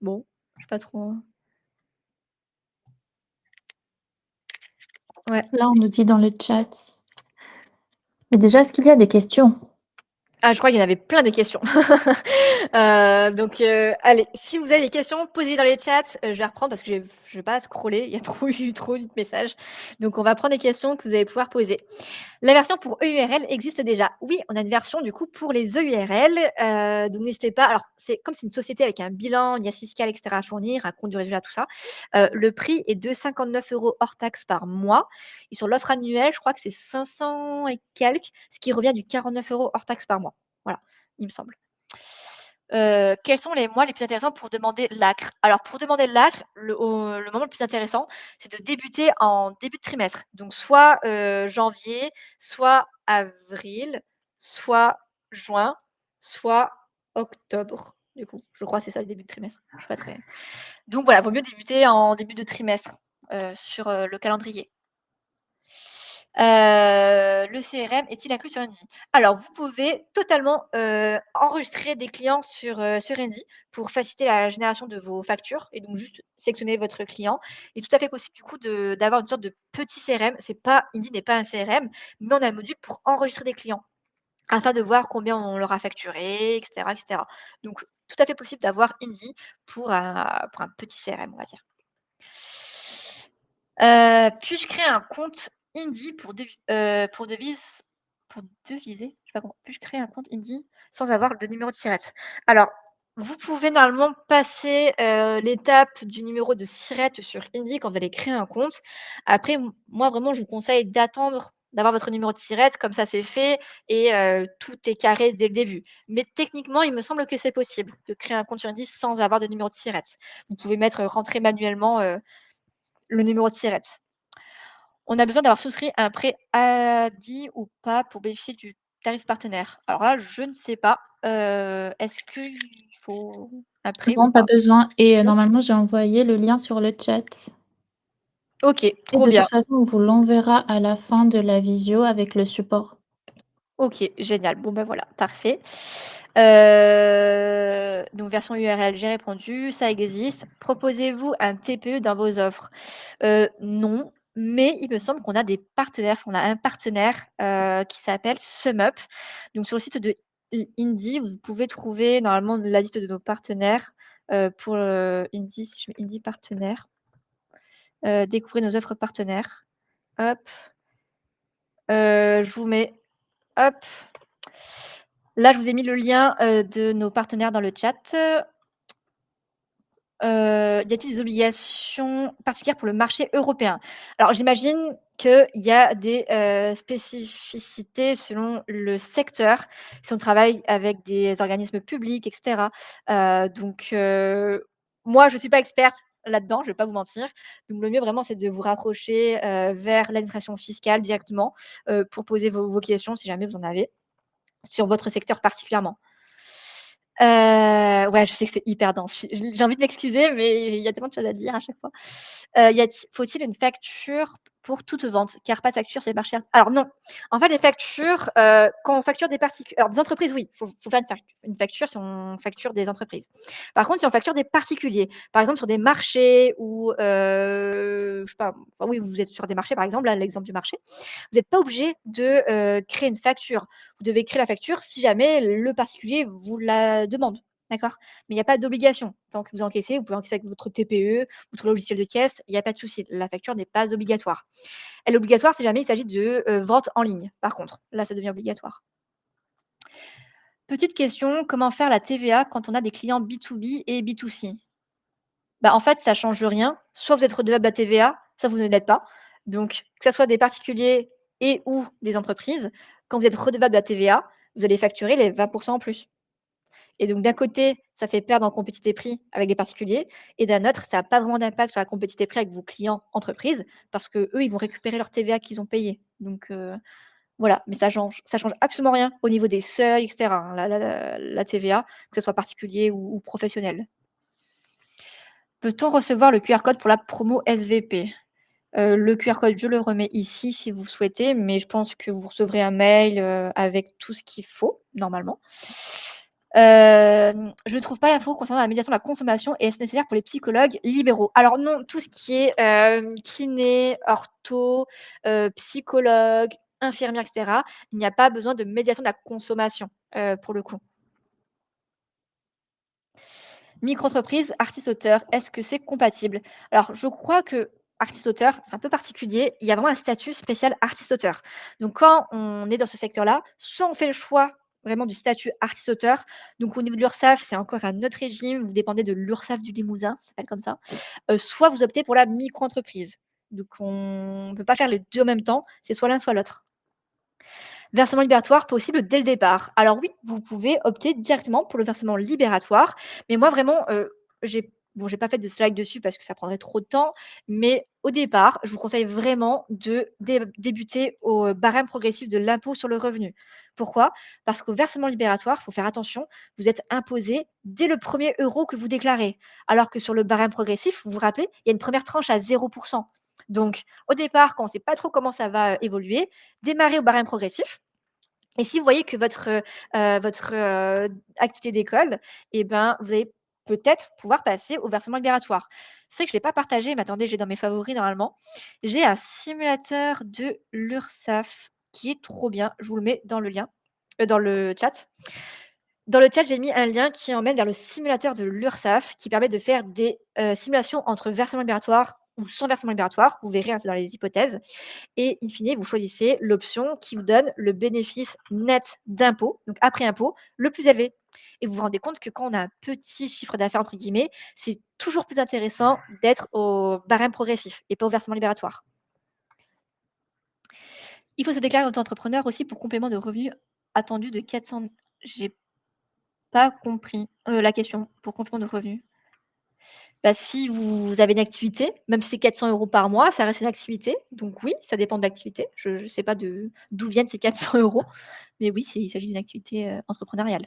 bon, je sais pas trop. Ouais. Là, on nous dit dans le chat. Mais déjà, est-ce qu'il y a des questions? Ah, je crois qu'il y en avait plein de questions. Donc allez, si vous avez des questions, posez-les dans les chats, je vais reprendre parce que je vais pas scroller, il y a trop eu de messages. Donc on va prendre des questions que vous allez pouvoir poser. La version pour EURL existe déjà. Oui, on a une version du coup pour les EURL, donc n'hésitez pas, alors c'est comme c'est une société avec un bilan, une liasse fiscale et cetera à fournir, un compte du résultat, tout ça, le prix est de 59 € hors taxe par mois et sur l'offre annuelle, je crois que c'est 500 et quelques, ce qui revient du 49 € hors taxe par mois. Voilà, il me semble. Quels sont les mois les plus intéressants pour demander l'acre? Alors pour demander l'acre, le moment le plus intéressant, c'est de débuter en début de trimestre. Donc soit, janvier, soit avril, soit juin, soit octobre, du coup. Je crois que c'est ça le début de trimestre. Je suis pas très donc voilà, vaut mieux débuter en début de trimestre, sur, le calendrier. Le CRM est-il inclus sur Indy? Alors, vous pouvez totalement, enregistrer des clients sur Indy pour faciliter la génération de vos factures et donc juste sélectionner votre client. Il est tout à fait possible du coup d'avoir une sorte de petit CRM. C'est pas Indy n'est pas un CRM, mais on a un module pour enregistrer des clients afin de voir combien on leur a facturé et cetera et cetera. Donc tout à fait possible d'avoir Indy pour un petit CRM, on va dire. Puis-je créer un compte Indie pour deviser? Je sais pas comment. Puis-je créer un compte Indie sans avoir de numéro de SIRET? Alors, vous pouvez normalement passer, l'étape du numéro de SIRET sur Indie quand vous allez créer un compte. Après, moi vraiment, je vous conseille d'attendre d'avoir votre numéro de SIRET, comme ça c'est fait et tout est carré dès le début. Mais techniquement, il me semble que c'est possible de créer un compte sur Indie sans avoir de numéro de SIRET. Vous pouvez mettre, rentrer manuellement, le numéro de SIRET. On a besoin d'avoir souscrit un prêt ADI ou pas pour bénéficier du tarif partenaire? Alors là, je ne sais pas. Est-ce qu'il faut un prêt ou Non, pas pas? besoin et Non? normalement, j'ai envoyé le lien sur le chat OK, et trop de bien. toute façon, on vous l'enverra à la fin de la visio avec le support. OK, génial. Bon, ben voilà, parfait. Donc version URL, j'ai répondu, ça existe. Proposez-vous un TPE dans vos offres? Non, mais il me semble qu'on a des partenaires. On a un partenaire, qui s'appelle SumUp. Donc sur le site de Indie, vous pouvez trouver normalement la liste de nos partenaires, pour, Indie. Si je mets Indie partenaires, découvrez nos offres partenaires. Hop, je vous mets hop. Là, je vous ai mis le lien, de nos partenaires dans le chat. Y a-t-il des obligations particulières pour le marché européen? Alors j'imagine qu'il y a des, spécificités selon le secteur, si on travaille avec des organismes publics et cetera. Moi je ne suis pas experte là-dedans, je ne vais pas vous mentir. Donc le mieux vraiment c'est de vous rapprocher, vers l'administration fiscale directement, pour poser vos questions si jamais vous en avez, sur votre secteur particulièrement. Ouais, je sais que c'est hyper dense. J'ai envie de m'excuser, mais il y a tellement de choses à dire à chaque fois. Y a-t faut-il une facture pour toute vente? Car pas de facture, c'est pas cher. Alors non, en fait, les factures, quand on facture alors des entreprises, oui, faut faire une facture si on facture des entreprises. Par contre, si on facture des particuliers, par exemple sur des marchés ou je sais pas, enfin oui, vous êtes sur des marchés, par exemple, là, l'exemple du marché, vous n'êtes pas obligé de, créer une facture. Vous devez créer la facture si jamais le particulier vous la demande, d'accord? Mais il y a pas d'obligation. Tant que vous encaissez, vous pouvez encaisser avec votre TPE, votre logiciel de caisse, il y a pas de souci. La facture n'est pas obligatoire. Elle est obligatoire si jamais il s'agit de, vente en ligne, par contre. Là, ça devient obligatoire. Petite question, comment faire la TVA quand on a des clients B2B et B2C? Bah, en fait, ça change rien. Soit vous êtes redevable de la TVA, soit vous ne l'êtes pas. Donc, que ça soit des particuliers et ou des entreprises, quand vous êtes redevable de la TVA, vous allez facturer les 20 en plus. Et donc d'un côté, ça fait perdre en compétitivité prix avec les particuliers et d'un autre, ça a pas vraiment d'impact sur la compétitivité prix avec vos clients entreprises parce qu'eux, ils vont récupérer leur TVA qu'ils ont payé. Donc voilà, mais ça change absolument rien au niveau des seuils et cetera, hein, la TVA, que ce soit particulier ou professionnel. Peut-on recevoir le QR code pour la promo SVP? Le QR code, je le remets ici si vous souhaitez, mais je pense que vous recevrez un mail, avec tout ce qu'il faut normalement. Je ne trouve pas l'info concernant la médiation de la consommation. Est-ce nécessaire pour les psychologues libéraux? Alors non, tout ce qui est, kiné, ortho, psychologue, infirmière et cetera, il n'y a pas besoin de médiation de la consommation, pour le coup. Micro-entreprise, artiste-auteur, est-ce que c'est compatible? Alors, je crois que artiste-auteur, c'est un peu particulier. Il y a vraiment un statut spécial artiste-auteur. Donc, quand on est dans ce secteur-là, soit on fait le choix vraiment du statut artiste-auteur. Donc, au niveau de l'URSSAF, c'est encore un autre régime. Vous dépendez de l'URSSAF du Limousin, ça s'appelle comme ça. Soit vous optez pour la micro-entreprise. Donc, on ne peut pas faire les deux en même temps. C'est soit l'un, soit l'autre. Versement libératoire possible dès le départ. Alors oui, vous pouvez opter directement pour le versement libératoire, mais moi vraiment, j'ai pas fait de slide dessus parce que ça prendrait trop de temps, mais au départ, je vous conseille vraiment de débuter au barème progressif de l'impôt sur le revenu. Pourquoi? Parce qu'au versement libératoire, il faut faire attention, vous êtes imposé dès le premier euro que vous déclarez. Alors que sur le barème progressif, vous vous rappelez, il y a une première tranche à 0%. Donc au départ, quand on ne sait pas trop comment ça va, évoluer, démarrez au barème progressif et si vous voyez que activité d'école et ben, vous allez peut-être pouvoir passer au versement libératoire. C'est vrai que je ne l'ai pas partagé, mais attendez, j'ai dans mes favoris normalement. J'ai un simulateur de l'Urssaf qui est trop bien. Je vous le mets dans le lien, dans le chat. Dans le chat, j'ai mis un lien qui emmène vers le simulateur de l'Urssaf qui permet de faire des, simulations entre versement libératoire ou sans versement libératoire. Vous verrez, hein, c'est dans les hypothèses et in fine, vous choisissez l'option qui vous donne le bénéfice net d'impôt, donc après impôt, le plus élevé. Et vous vous rendez compte que quand on a un petit chiffre d'affaires, entre guillemets, c'est toujours plus intéressant d'être au barème progressif et pas au versement libératoire. Il faut se déclarer en auto-entrepreneur aussi pour complément de revenus attendu de 400. J'ai pas compris la question pour complément de revenus. Bah, si vous avez une activité, même si c'est 400 € par mois, ça reste une activité. Donc oui, ça dépend de l'activité. Je ne sais pas d'où viennent ces 400 €, mais oui, il s'agit d'une activité, entrepreneuriale.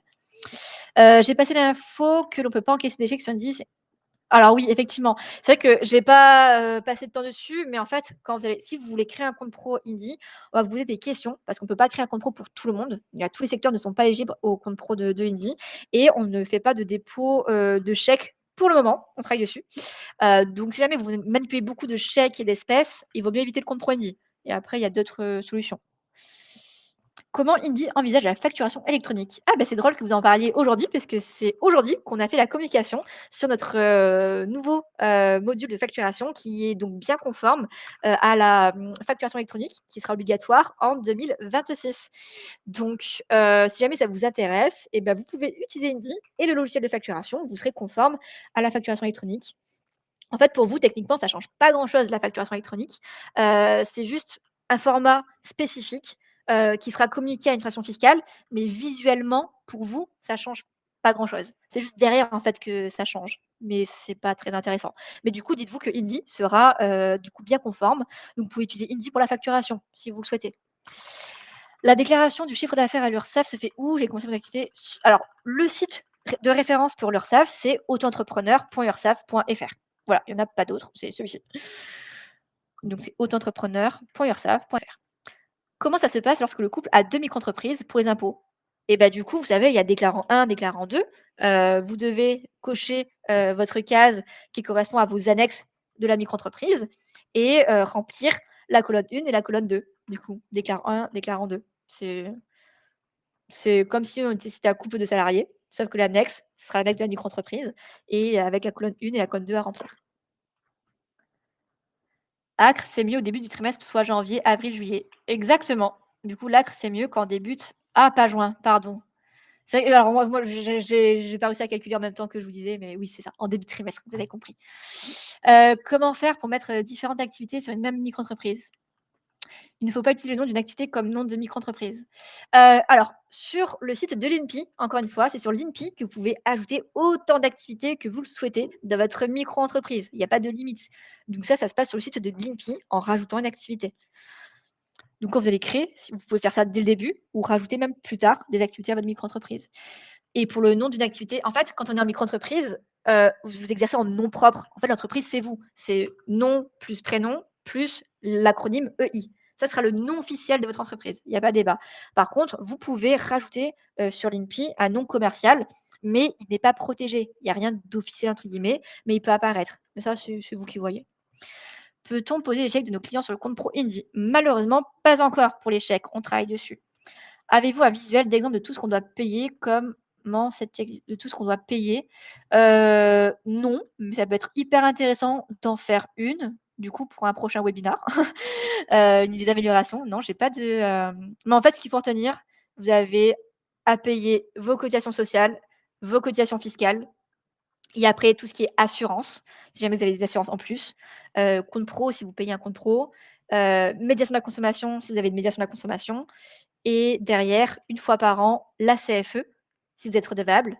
J'ai passé l'info que l'on peut pas encaisser des chèques sur Indeed. Alors oui, effectivement. C'est vrai que j'ai pas, passé de temps dessus, mais en fait, si vous voulez créer un compte pro Indeed, on va vous poser des questions parce qu'on peut pas créer un compte pro pour tout le monde. Tous les secteurs ne sont pas éligibles au compte pro de Indeed et on ne fait pas de dépôt, de chèques pour le moment. On travaille dessus. Donc si jamais vous manipulez beaucoup de chèques et d'espèces, il vaut mieux éviter le compte pro Indeed et après il y a d'autres, solutions. Comment Indie envisage la facturation électronique? Ah bah, c'est drôle que vous en parliez aujourd'hui parce que c'est aujourd'hui qu'on a fait la communication sur notre, nouveau, module de facturation qui est donc bien conforme, à la, facturation électronique qui sera obligatoire en 2026. Donc, si jamais ça vous intéresse et ben vous pouvez utiliser Indie et le logiciel de facturation, vous serez conforme à la facturation électronique. En fait, pour vous, techniquement, ça change pas grand-chose la facturation électronique. C'est juste un format spécifique, qui sera communiqué à l'administration fiscale, mais visuellement, pour vous, ça change pas grand-chose. C'est juste derrière, en fait, que ça change, mais c'est pas très intéressant. Mais du coup, dites-vous que Indy sera, du coup, bien conforme. Donc vous pouvez utiliser Indy pour la facturation, si vous le souhaitez. La déclaration du chiffre d'affaires à l'Urssaf se fait où? J'ai commencé mon activité alors, le site de référence pour l'Urssaf, c'est autoentrepreneur.ursaf.fr. Voilà, il y en a pas d'autre, c'est celui-ci. Donc c'est autoentrepreneur.ursaf.fr. Comment ça se passe lorsque le couple a 2 micro-entreprises pour les impôts? Et bah, du coup, vous savez, il y a déclarant 1, déclarant 2. Vous devez cocher, votre case qui correspond à vos annexes de la micro-entreprise et remplir la colonne 1 et la colonne 2. Du coup, déclarant 1, déclarant 2. C'est comme si c'était un couple de salariés, sauf que l'annexe, ce sera l'annexe de la micro-entreprise et avec la colonne 1 et la colonne 2 à remplir. Acre, c'est mieux au début du trimestre, soit janvier, avril, juillet. Exactement. Du coup, l'acre, c'est mieux quand on débute pas juin, pardon. C'est vrai alors moi j'ai pas réussi à calculer en même temps que je vous disais, mais oui, c'est ça, en début de trimestre, vous avez compris. Comment faire pour mettre, différentes activités sur une même micro-entreprise? Il ne faut pas utiliser le nom d'une activité comme nom de micro-entreprise. Alors, sur le site de l'INPI, encore une fois, c'est sur l'INPI que vous pouvez ajouter autant d'activités que vous le souhaitez dans votre micro-entreprise. Il n'y a pas de limite. Donc ça se passe sur le site de l'INPI en rajoutant une activité. Donc quand vous allez créer, vous pouvez faire ça dès le début ou rajouter même plus tard des activités à votre micro-entreprise. Et pour le nom d'une activité, en fait, quand on est en micro-entreprise, vous exercez en nom propre. En fait, l'entreprise, c'est vous. C'est nom plus prénom plus l'acronyme EI. Ça sera le nom officiel de votre entreprise. Il n'y a pas de débat. Par contre, vous pouvez rajouter, sur l'INPI un nom commercial, mais il n'est pas protégé. Il n'y a rien «d'officiel» entre guillemets, mais il peut apparaître. Mais ça, c'est vous qui voyez. Peut-on poser les chèques de nos clients sur le compte pro Indy? Malheureusement, pas encore pour les chèques. On travaille dessus. Avez-vous un visuel d'exemple de tout ce qu'on doit payer de tout ce qu'on doit payer? Non, mais ça peut être hyper intéressant d'en faire une, du coup, pour un prochain webinar. Une idée d'amélioration. Non, j'ai pas de, mais en fait, ce qu'il faut retenir, vous avez à payer vos cotisations sociales, vos cotisations fiscales et après tout ce qui est assurance, si jamais vous avez des assurances en plus, compte pro si vous payez un compte pro, médiation de la consommation si vous avez une médiation de la consommation et derrière, 1 fois par an, la CFE, si vous êtes redevable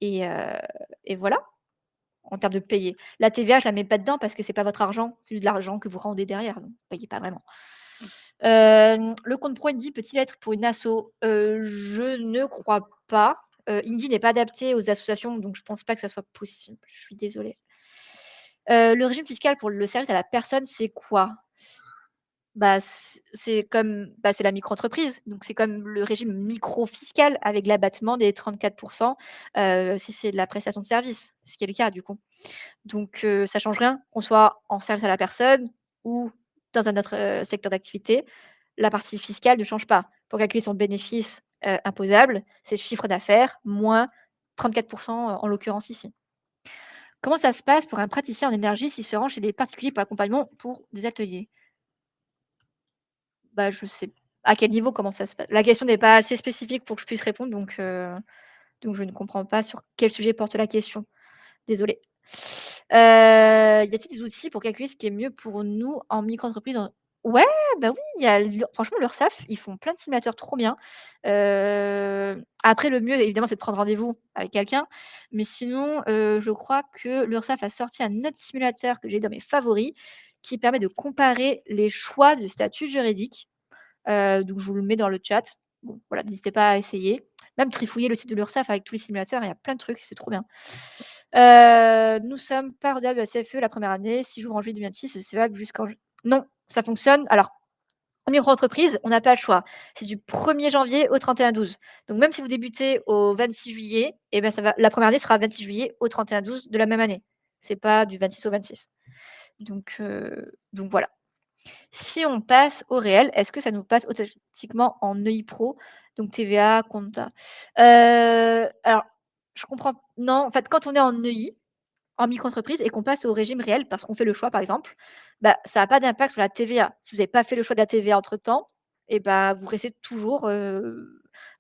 et heu et voilà, en termes de payer. La TVA, je la mets pas dedans parce que c'est pas votre argent, c'est juste de l'argent que vous rendez derrière, donc vous payez pas vraiment. Le compte pro Indeed peut-il être pour une asso? Je ne crois pas. Indeed n'est pas adapté aux associations, donc je pense pas que ça soit possible. Je suis désolée. Le régime fiscal pour le service à la personne, c'est quoi? Bah, c'est comme bah, c'est la micro-entreprise, donc c'est comme le régime micro-fiscal avec l'abattement des 34 si c'est de la prestation de service, ce qui est le cas du coup. Donc ça change rien qu'on soit en service à la personne ou dans un autre, secteur d'activité. La partie fiscale ne change pas. Pour calculer son bénéfice, imposable, c'est le chiffre d'affaires moins 34 en l'occurrence ici. Comment ça se passe pour un praticien en énergie s'il se rend chez des particuliers pour l'accompagnement pour des ateliers? Bah, je sais à quel niveau, comment ça se passe? La question n'est pas assez spécifique pour que je puisse répondre, donc je ne comprends pas sur quel sujet porte la question. Désolée. Y a-t-il des outils pour calculer ce qui est mieux pour nous en micro-entreprise en ouais, bah, oui, il y a franchement l'Urssaf, ils font plein de simulateurs trop bien. Après le mieux évidemment, c'est de prendre rendez-vous avec quelqu'un, mais sinon, je crois que l'Urssaf a sorti un autre simulateur que j'ai dans mes favoris, qui permet de comparer les choix de statut juridique. Donc je vous le mets dans le chat. Bon, voilà, n'hésitez pas à essayer. Même trifouiller le site de l'Urssaf avec tous les simulateurs, il y a plein de trucs, c'est trop bien. Nous sommes pas redevables de la CFE la première année. Si j'ouvre en juillet 2026, c'est valable jusqu'en ju non, ça fonctionne alors en micro-entreprise, on n'a pas le choix. C'est du 1er janvier au 31/12. Donc même si vous débutez au 26 juillet, et ben ça va la première année sera 26 juillet au 31/12 de la même année. C'est pas du 26 au 26. Donc voilà. Si on passe au réel, est-ce que ça nous passe automatiquement en EI Pro, donc TVA, compta? Alors je comprends non, en fait, quand on est en EI, en micro-entreprise et qu'on passe au régime réel parce qu'on fait le choix, par exemple, bah, ça a pas d'impact sur la TVA. Si vous avez pas fait le choix de la TVA entre-temps et bah, vous restez toujours,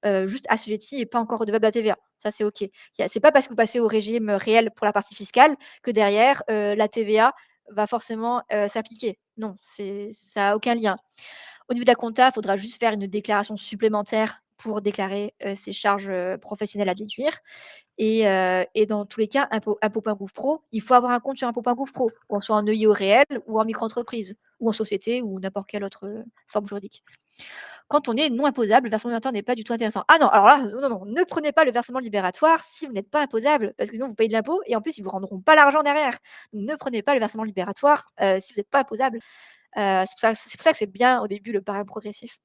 juste assujetti et pas encore redevable de la TVA. Ça, c'est OK. C'est pas parce que vous passez au régime, réel pour la partie fiscale que derrière, la TVA va forcément, s'appliquer. Non, ça a aucun lien. Au niveau de la compta, il faudra juste faire une déclaration supplémentaire pour déclarer, ses charges, professionnelles à déduire et dans tous les cas, impôts.gouv.pro, il faut avoir un compte sur impôts.gouv.pro, qu'on soit en EI au réel ou en micro-entreprise ou en société ou n'importe quelle autre, forme juridique. Quand on est non imposable, le versement libératoire n'est pas du tout intéressant. Ah non, alors là, non, non, non, ne prenez pas le versement libératoire si vous n'êtes pas imposable, parce que sinon vous payez de l'impôt et en plus, ils ne vous rendront pas l'argent derrière. Donc ne prenez pas le versement libératoire, si vous n'êtes pas imposable. C'est pour ça que c'est bien au début le barème progressif.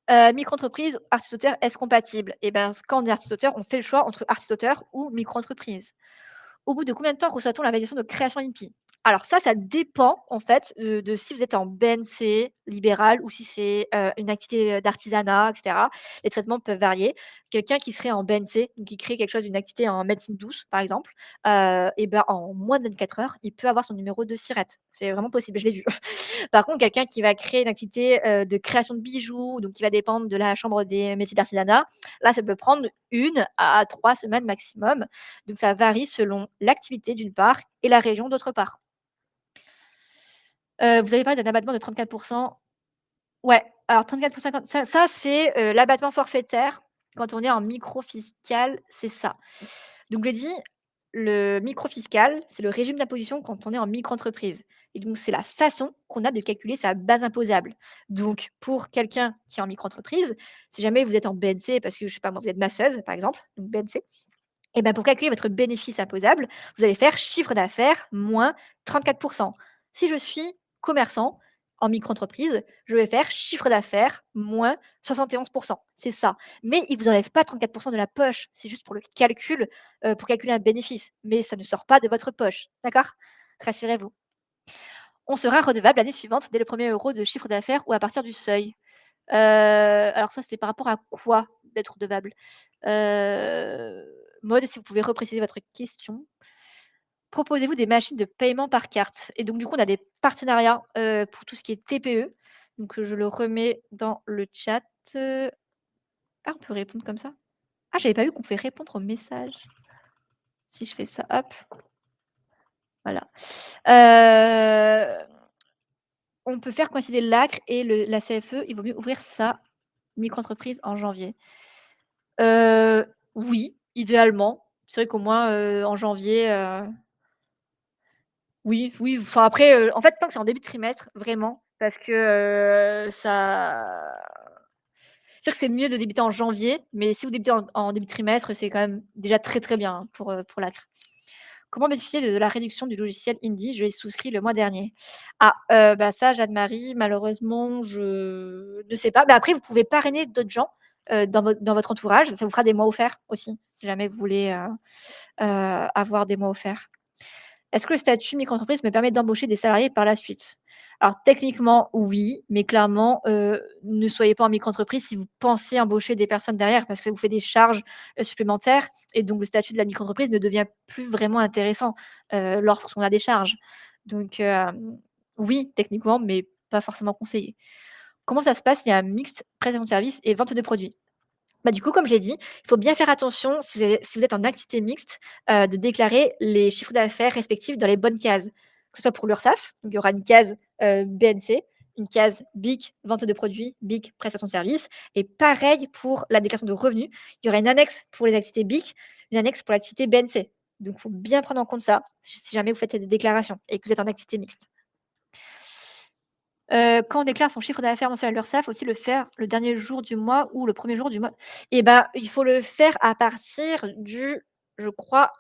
Micro-entreprise, artiste-auteur, est-ce compatible? Et ben, quand on est artiste-auteur, on fait le choix entre artiste-auteur ou micro-entreprise. Au bout de combien de temps reçoit-on la validation de création INPI? Alors ça dépend en fait, de si vous êtes en BNC libéral ou si c'est, une activité, d'artisanat et cetera. Les traitements peuvent varier. Quelqu'un qui serait en BNC, donc qui crée quelque chose, une activité en médecine douce par exemple, et ben, en moins de 24 heures, il peut avoir son numéro de SIRET. C'est vraiment possible, je l'ai vu. Par contre, quelqu'un qui va créer une activité, de création de bijoux, donc qui va dépendre de la chambre des métiers d'artisanat, là, ça peut prendre 1 à 3 semaines maximum. Donc ça varie selon l'activité d'une part et la région d'autre part. Vous avez parlé d'un abattement de 34. Ouais, alors 34 pour 50, ça c'est, l'abattement forfaitaire. Quand on est en micro-fiscal, c'est ça. Donc je l'ai dit, le micro-fiscal, c'est le régime d'imposition quand on est en micro-entreprise et donc c'est la façon qu'on a de calculer sa base imposable. Donc pour quelqu'un qui est en micro-entreprise, si jamais vous êtes en BNC parce que je sais pas moi, vous êtes masseuse par exemple, donc BNC. Et ben, pour calculer votre bénéfice imposable, vous allez faire chiffre d'affaires moins 34. Si je suis commerçant en micro-entreprise, je vais faire chiffre d'affaires moins 71. C'est ça. Mais ils vous enlèvent pas 34 de la poche. C'est juste pour le calcul, pour calculer un bénéfice. Mais ça ne sort pas de votre poche. D'accord? Rassurez-vous. On sera redevable l'année suivante dès le premier euro de chiffre d'affaires ou à partir du seuil. Alors ça, c'était par rapport à quoi d'être redevable? Heu, Maud, si vous pouvez repréciser votre question. Proposez-vous des machines de paiement par carte? Et donc du coup, on a des partenariats, pour tout ce qui est TPE. Donc, je le remets dans le chat, ah, on peut répondre comme ça? Ah, j'avais pas vu qu'on pouvait répondre aux messages. Si je fais ça, hop, voilà. Heu, on peut faire coïncider l'ACRE et la CFE, il vaut mieux ouvrir ça micro-entreprise en janvier? Oui, idéalement. C'est vrai qu'au moins, en janvier, oui, oui, enfin après, en fait, tant que c'est en début de trimestre, vraiment, parce que, c'est sûr que c'est mieux de débuter en janvier, mais si vous débutez en début de trimestre, c'est quand même déjà très, très bien, hein, pour l'ACRE. Comment bénéficier de la réduction du logiciel Indie? Je l'ai souscrit le mois dernier. Ah, bah, ça, Jeanne-Marie, malheureusement, je ne sais pas. Mais après, vous pouvez parrainer d'autres gens, dans votre entourage. Ça vous fera des mois offerts aussi, si jamais vous voulez, avoir des mois offerts. Est-ce que le statut micro-entreprise me permet d'embaucher des salariés par la suite? Alors techniquement, oui, mais clairement, ne soyez pas en micro-entreprise si vous pensez embaucher des personnes derrière, parce que ça vous fait des charges, supplémentaires et donc le statut de la micro-entreprise ne devient plus vraiment intéressant, lorsqu'on a des charges. Donc oui, techniquement, mais pas forcément conseillé. Comment ça se passe? Il y a un mixte prestation de service et vente de produits. Bah, du coup, comme j'ai dit, il faut bien faire attention si vous êtes en activité mixte, de déclarer les chiffres d'affaires respectifs dans les bonnes cases. Que ce soit pour l'URSSAF, donc il y aura une case, BNC, une case BIC vente de produits, BIC prestation de service et pareil pour la déclaration de revenus. Il y aura une annexe pour les activités BIC, une annexe pour l'activité BNC. Donc il faut bien prendre en compte ça, si jamais vous faites des déclarations et que vous êtes en activité mixte. Quand on déclare son chiffre d'affaires mensuel à l'URSSAF, faut-il le faire le dernier jour du mois ou le premier jour du mois? Et ben, il faut le faire à partir du, je crois,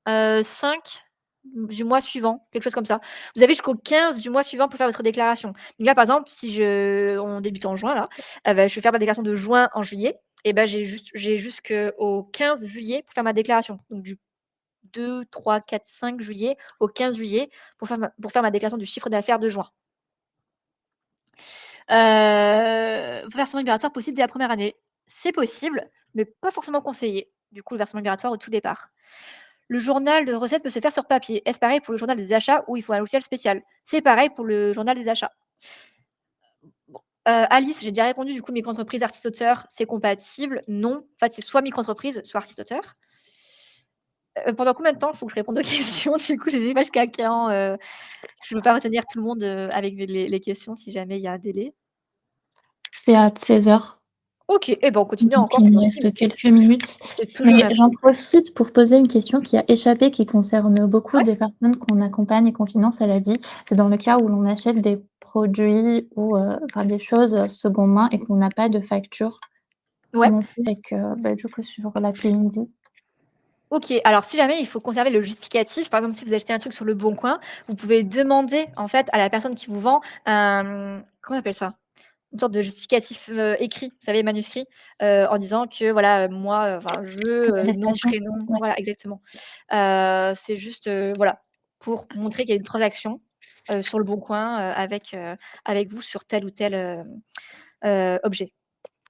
5 du mois suivant, quelque chose comme ça. Vous avez jusqu'au 15 du mois suivant pour faire votre déclaration. Donc là, par exemple, si on débute en juin là, bah, je vais faire ma déclaration de juin en juillet et ben, j'ai jusqu'au 15 juillet pour faire ma déclaration. Donc du 2, 3, 4, 5 juillet au 15 juillet pour faire ma déclaration du chiffre d'affaires de juin. Versement libératoire possible dès la première année. C'est possible, mais pas forcément conseillé, du coup, le versement libératoire au tout départ. Le journal de recettes peut se faire sur papier. Est-ce pareil pour le journal des achats ou il faut un logiciel spécial? C'est pareil pour le journal des achats. Bon, Alice, j'ai déjà répondu, du coup, micro-entreprise, artiste-auteur, c'est compatible? Non. En fait, c'est soit micro-entreprise, soit artiste-auteur. Pendant combien de temps il faut que je réponde aux questions? Du coup, je les ai pas jusqu'à quand, je ne veux pas retenir tout le monde, avec les questions si jamais il y a un délai. C'est à 16 heures. OK et ben, on continue Donc encore il nous pendant 10 reste minutes. quelques minutes. Je peux toujours Mais j'en répondre. profite pour poser une question qui a échappé, qui concerne beaucoup Ouais, des personnes qu'on accompagne et qu'on finance, elle a dit. C'est dans le cas où l'on achète des produits ou, enfin des choses, seconde main et qu'on n'a pas de facture. ouais. Comment on fait avec, bah, du coup sur l'appli Indie? OK, alors si jamais il faut conserver le justificatif, par exemple, si vous achetez un truc sur Le Bon Coin, vous pouvez demander, en fait, à la personne qui vous vend un, comment on appelle ça? Une sorte de justificatif, écrit, vous savez, manuscrit, en disant que voilà, moi, enfin je, Une nom, attestation? prénom, Ouais, voilà, exactement. C'est juste, voilà, pour montrer qu'il y a une transaction, sur Le Bon Coin, avec vous sur tel ou tel, objet.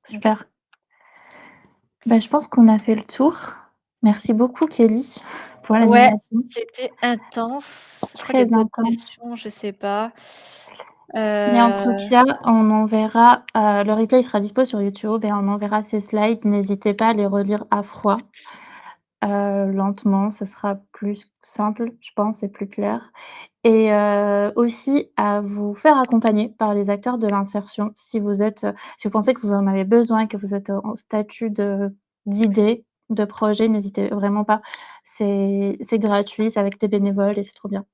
OK. super. Bah, je pense qu'on a fait le tour. Merci beaucoup Kelly pour Ouais, l'animation. c'était intense. Je crois qu'il y Très a d'autres intense. questions, je sais pas. Mais en tout Heu, cas, on enverra, le replay il sera dispo sur YouTube et on enverra ces slides. N'hésitez pas à les relire à froid, lentement, ce sera plus simple, je pense et plus clair et aussi à vous faire accompagner par les acteurs de l'insertion. Si vous pensez que vous en avez besoin, que vous êtes en statut d'idée, de projet, n'hésitez vraiment pas. C'est gratuit, c'est avec des bénévoles et c'est trop bien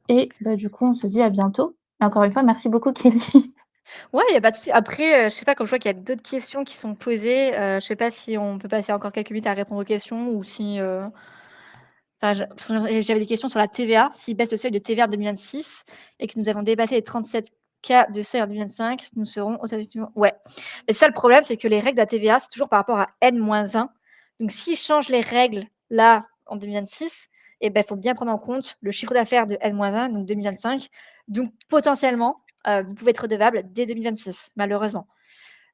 et bah, du coup, on se dit à bientôt et encore une fois, merci beaucoup Kelly. ouais, il y a pas de souci. Après, je sais pas, comme je vois qu'il y a d'autres questions qui sont posées, je sais pas si on peut passer encore quelques minutes à répondre aux questions ou si, enfin, parce que j'avais des questions sur la TVA. S'ils baissent le seuil de TVA en 2026 et que nous avons dépassé les 37 K de seuil en 2025, nous serons automatiquement, ouais. Mais ça, le problème, c'est que les règles de la TVA, c'est toujours par rapport à N-1. Donc s'ils changent les règles là, en 2026, et ben, il faut bien prendre en compte le chiffre d'affaires de N-1, donc 2025. Donc potentiellement, vous pouvez être redevable dès 2026, malheureusement.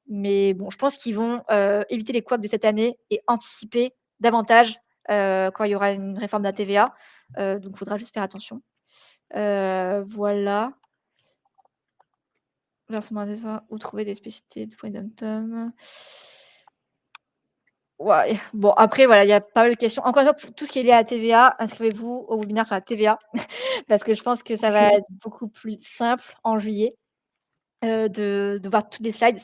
Mais bon, je pense qu'ils vont, éviter les couacs de cette année et anticiper davantage, quand il y aura une réforme de la TVA, donc il faudra juste faire attention. Voilà. Versement des soins ou trouver des spécificités de Freedom. Ouais, bon après voilà, il y a pas mal de questions. Encore une fois, pour tout ce qui est lié à la TVA, inscrivez-vous au webinaire sur la TVA parce que je pense que ça va OK. être beaucoup plus simple en juillet, de voir toutes les slides.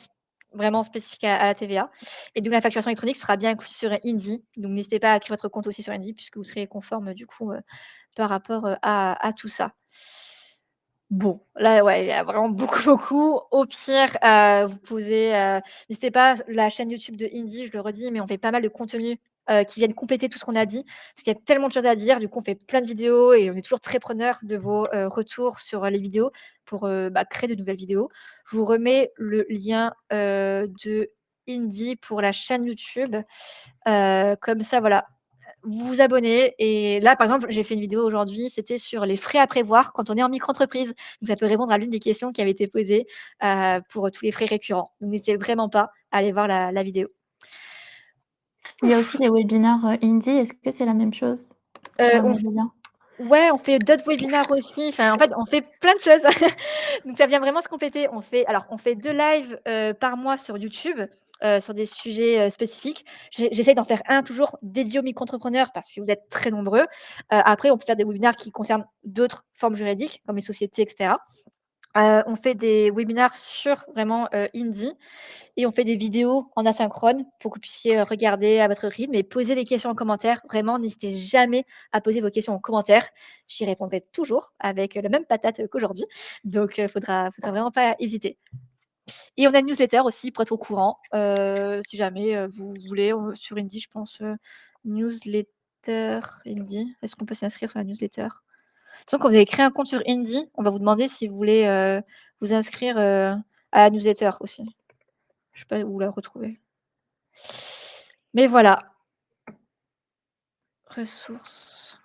vraiment spécifiques à la TVA et donc la facturation électronique sera bien incluse sur Indy. Donc n'hésitez pas à créer votre compte aussi sur Indy puisque vous serez conforme, du coup, par rapport, à tout ça. Bon, là, ouais, il y a vraiment beaucoup, beaucoup. Au pire, vous posez, n'hésitez pas, la chaîne YouTube de Indy, je le redis, mais on fait pas mal de contenus, qui viennent compléter tout ce qu'on a dit, parce qu'il y a tellement de choses à dire. Du coup, on fait plein de vidéos et on est toujours très preneurs de vos, retours sur, les vidéos pour, créer de nouvelles vidéos. Je vous remets le lien, de Indy pour la chaîne YouTube, comme ça, voilà, vous vous abonnez et là, par exemple, j'ai fait une vidéo aujourd'hui, c'était sur les frais à prévoir quand on est en micro-entreprise. Donc ça peut répondre à l'une des questions qui avait été posées, pour tous les frais récurrents. Donc n'hésitez vraiment pas à aller voir la vidéo. Il y a aussi les webinaires, Indie, est-ce que c'est la même chose? Pour On amener le lien? Ouais, on fait d'autres webinaires aussi, enfin, en fait, on fait plein de choses. Donc ça vient vraiment se compléter. On fait 2 lives, par mois sur YouTube, sur des sujets, spécifiques. J'essaie d'en faire un toujours dédié aux micro-entrepreneurs parce que vous êtes très nombreux. Après, on peut faire des webinaires qui concernent d'autres formes juridiques, comme les sociétés et cetera. On fait des webinaires sur vraiment, Indie et on fait des vidéos en asynchrone pour que vous puissiez, regarder à votre rythme et poser des questions en commentaire. Vraiment, n'hésitez jamais à poser vos questions en commentaire. J'y répondrai toujours avec, la même patate, qu'aujourd'hui. Donc, faudra vraiment pas hésiter. Et on a une newsletter aussi pour être au courant, si jamais, vous voulez, sur Indie, je pense, newsletter Indie. Est-ce qu'on peut s'inscrire sur la newsletter? De toute façon, quand vous allez créer un compte sur Indie, on va vous demander si vous voulez, vous inscrire, à la newsletter aussi. Je sais pas où la retrouver. Mais voilà. Ressources.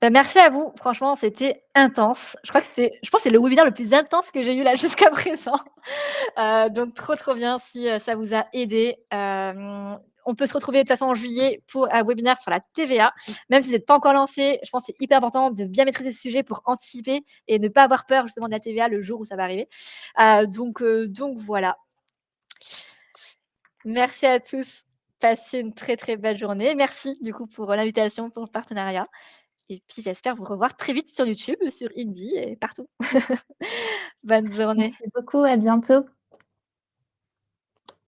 Bah, merci à vous. Franchement, c'était intense. Je pense que c'est le webinaire le plus intense que j'ai eu là jusqu'à présent. Donc trop, trop bien si, ça vous a aidé. On peut se retrouver de toute façon en juillet pour un webinaire sur la TVA. Même si vous n'êtes pas encore lancé, je pense que c'est hyper important de bien maîtriser ce sujet pour anticiper et ne pas avoir peur justement de la TVA le jour où ça va arriver. Donc voilà. Merci à tous. Passez une très, très belle journée. Merci du coup pour l'invitation, pour le partenariat et puis j'espère vous revoir très vite sur YouTube, sur Indie et partout. Bonne journée. Merci beaucoup, à bientôt.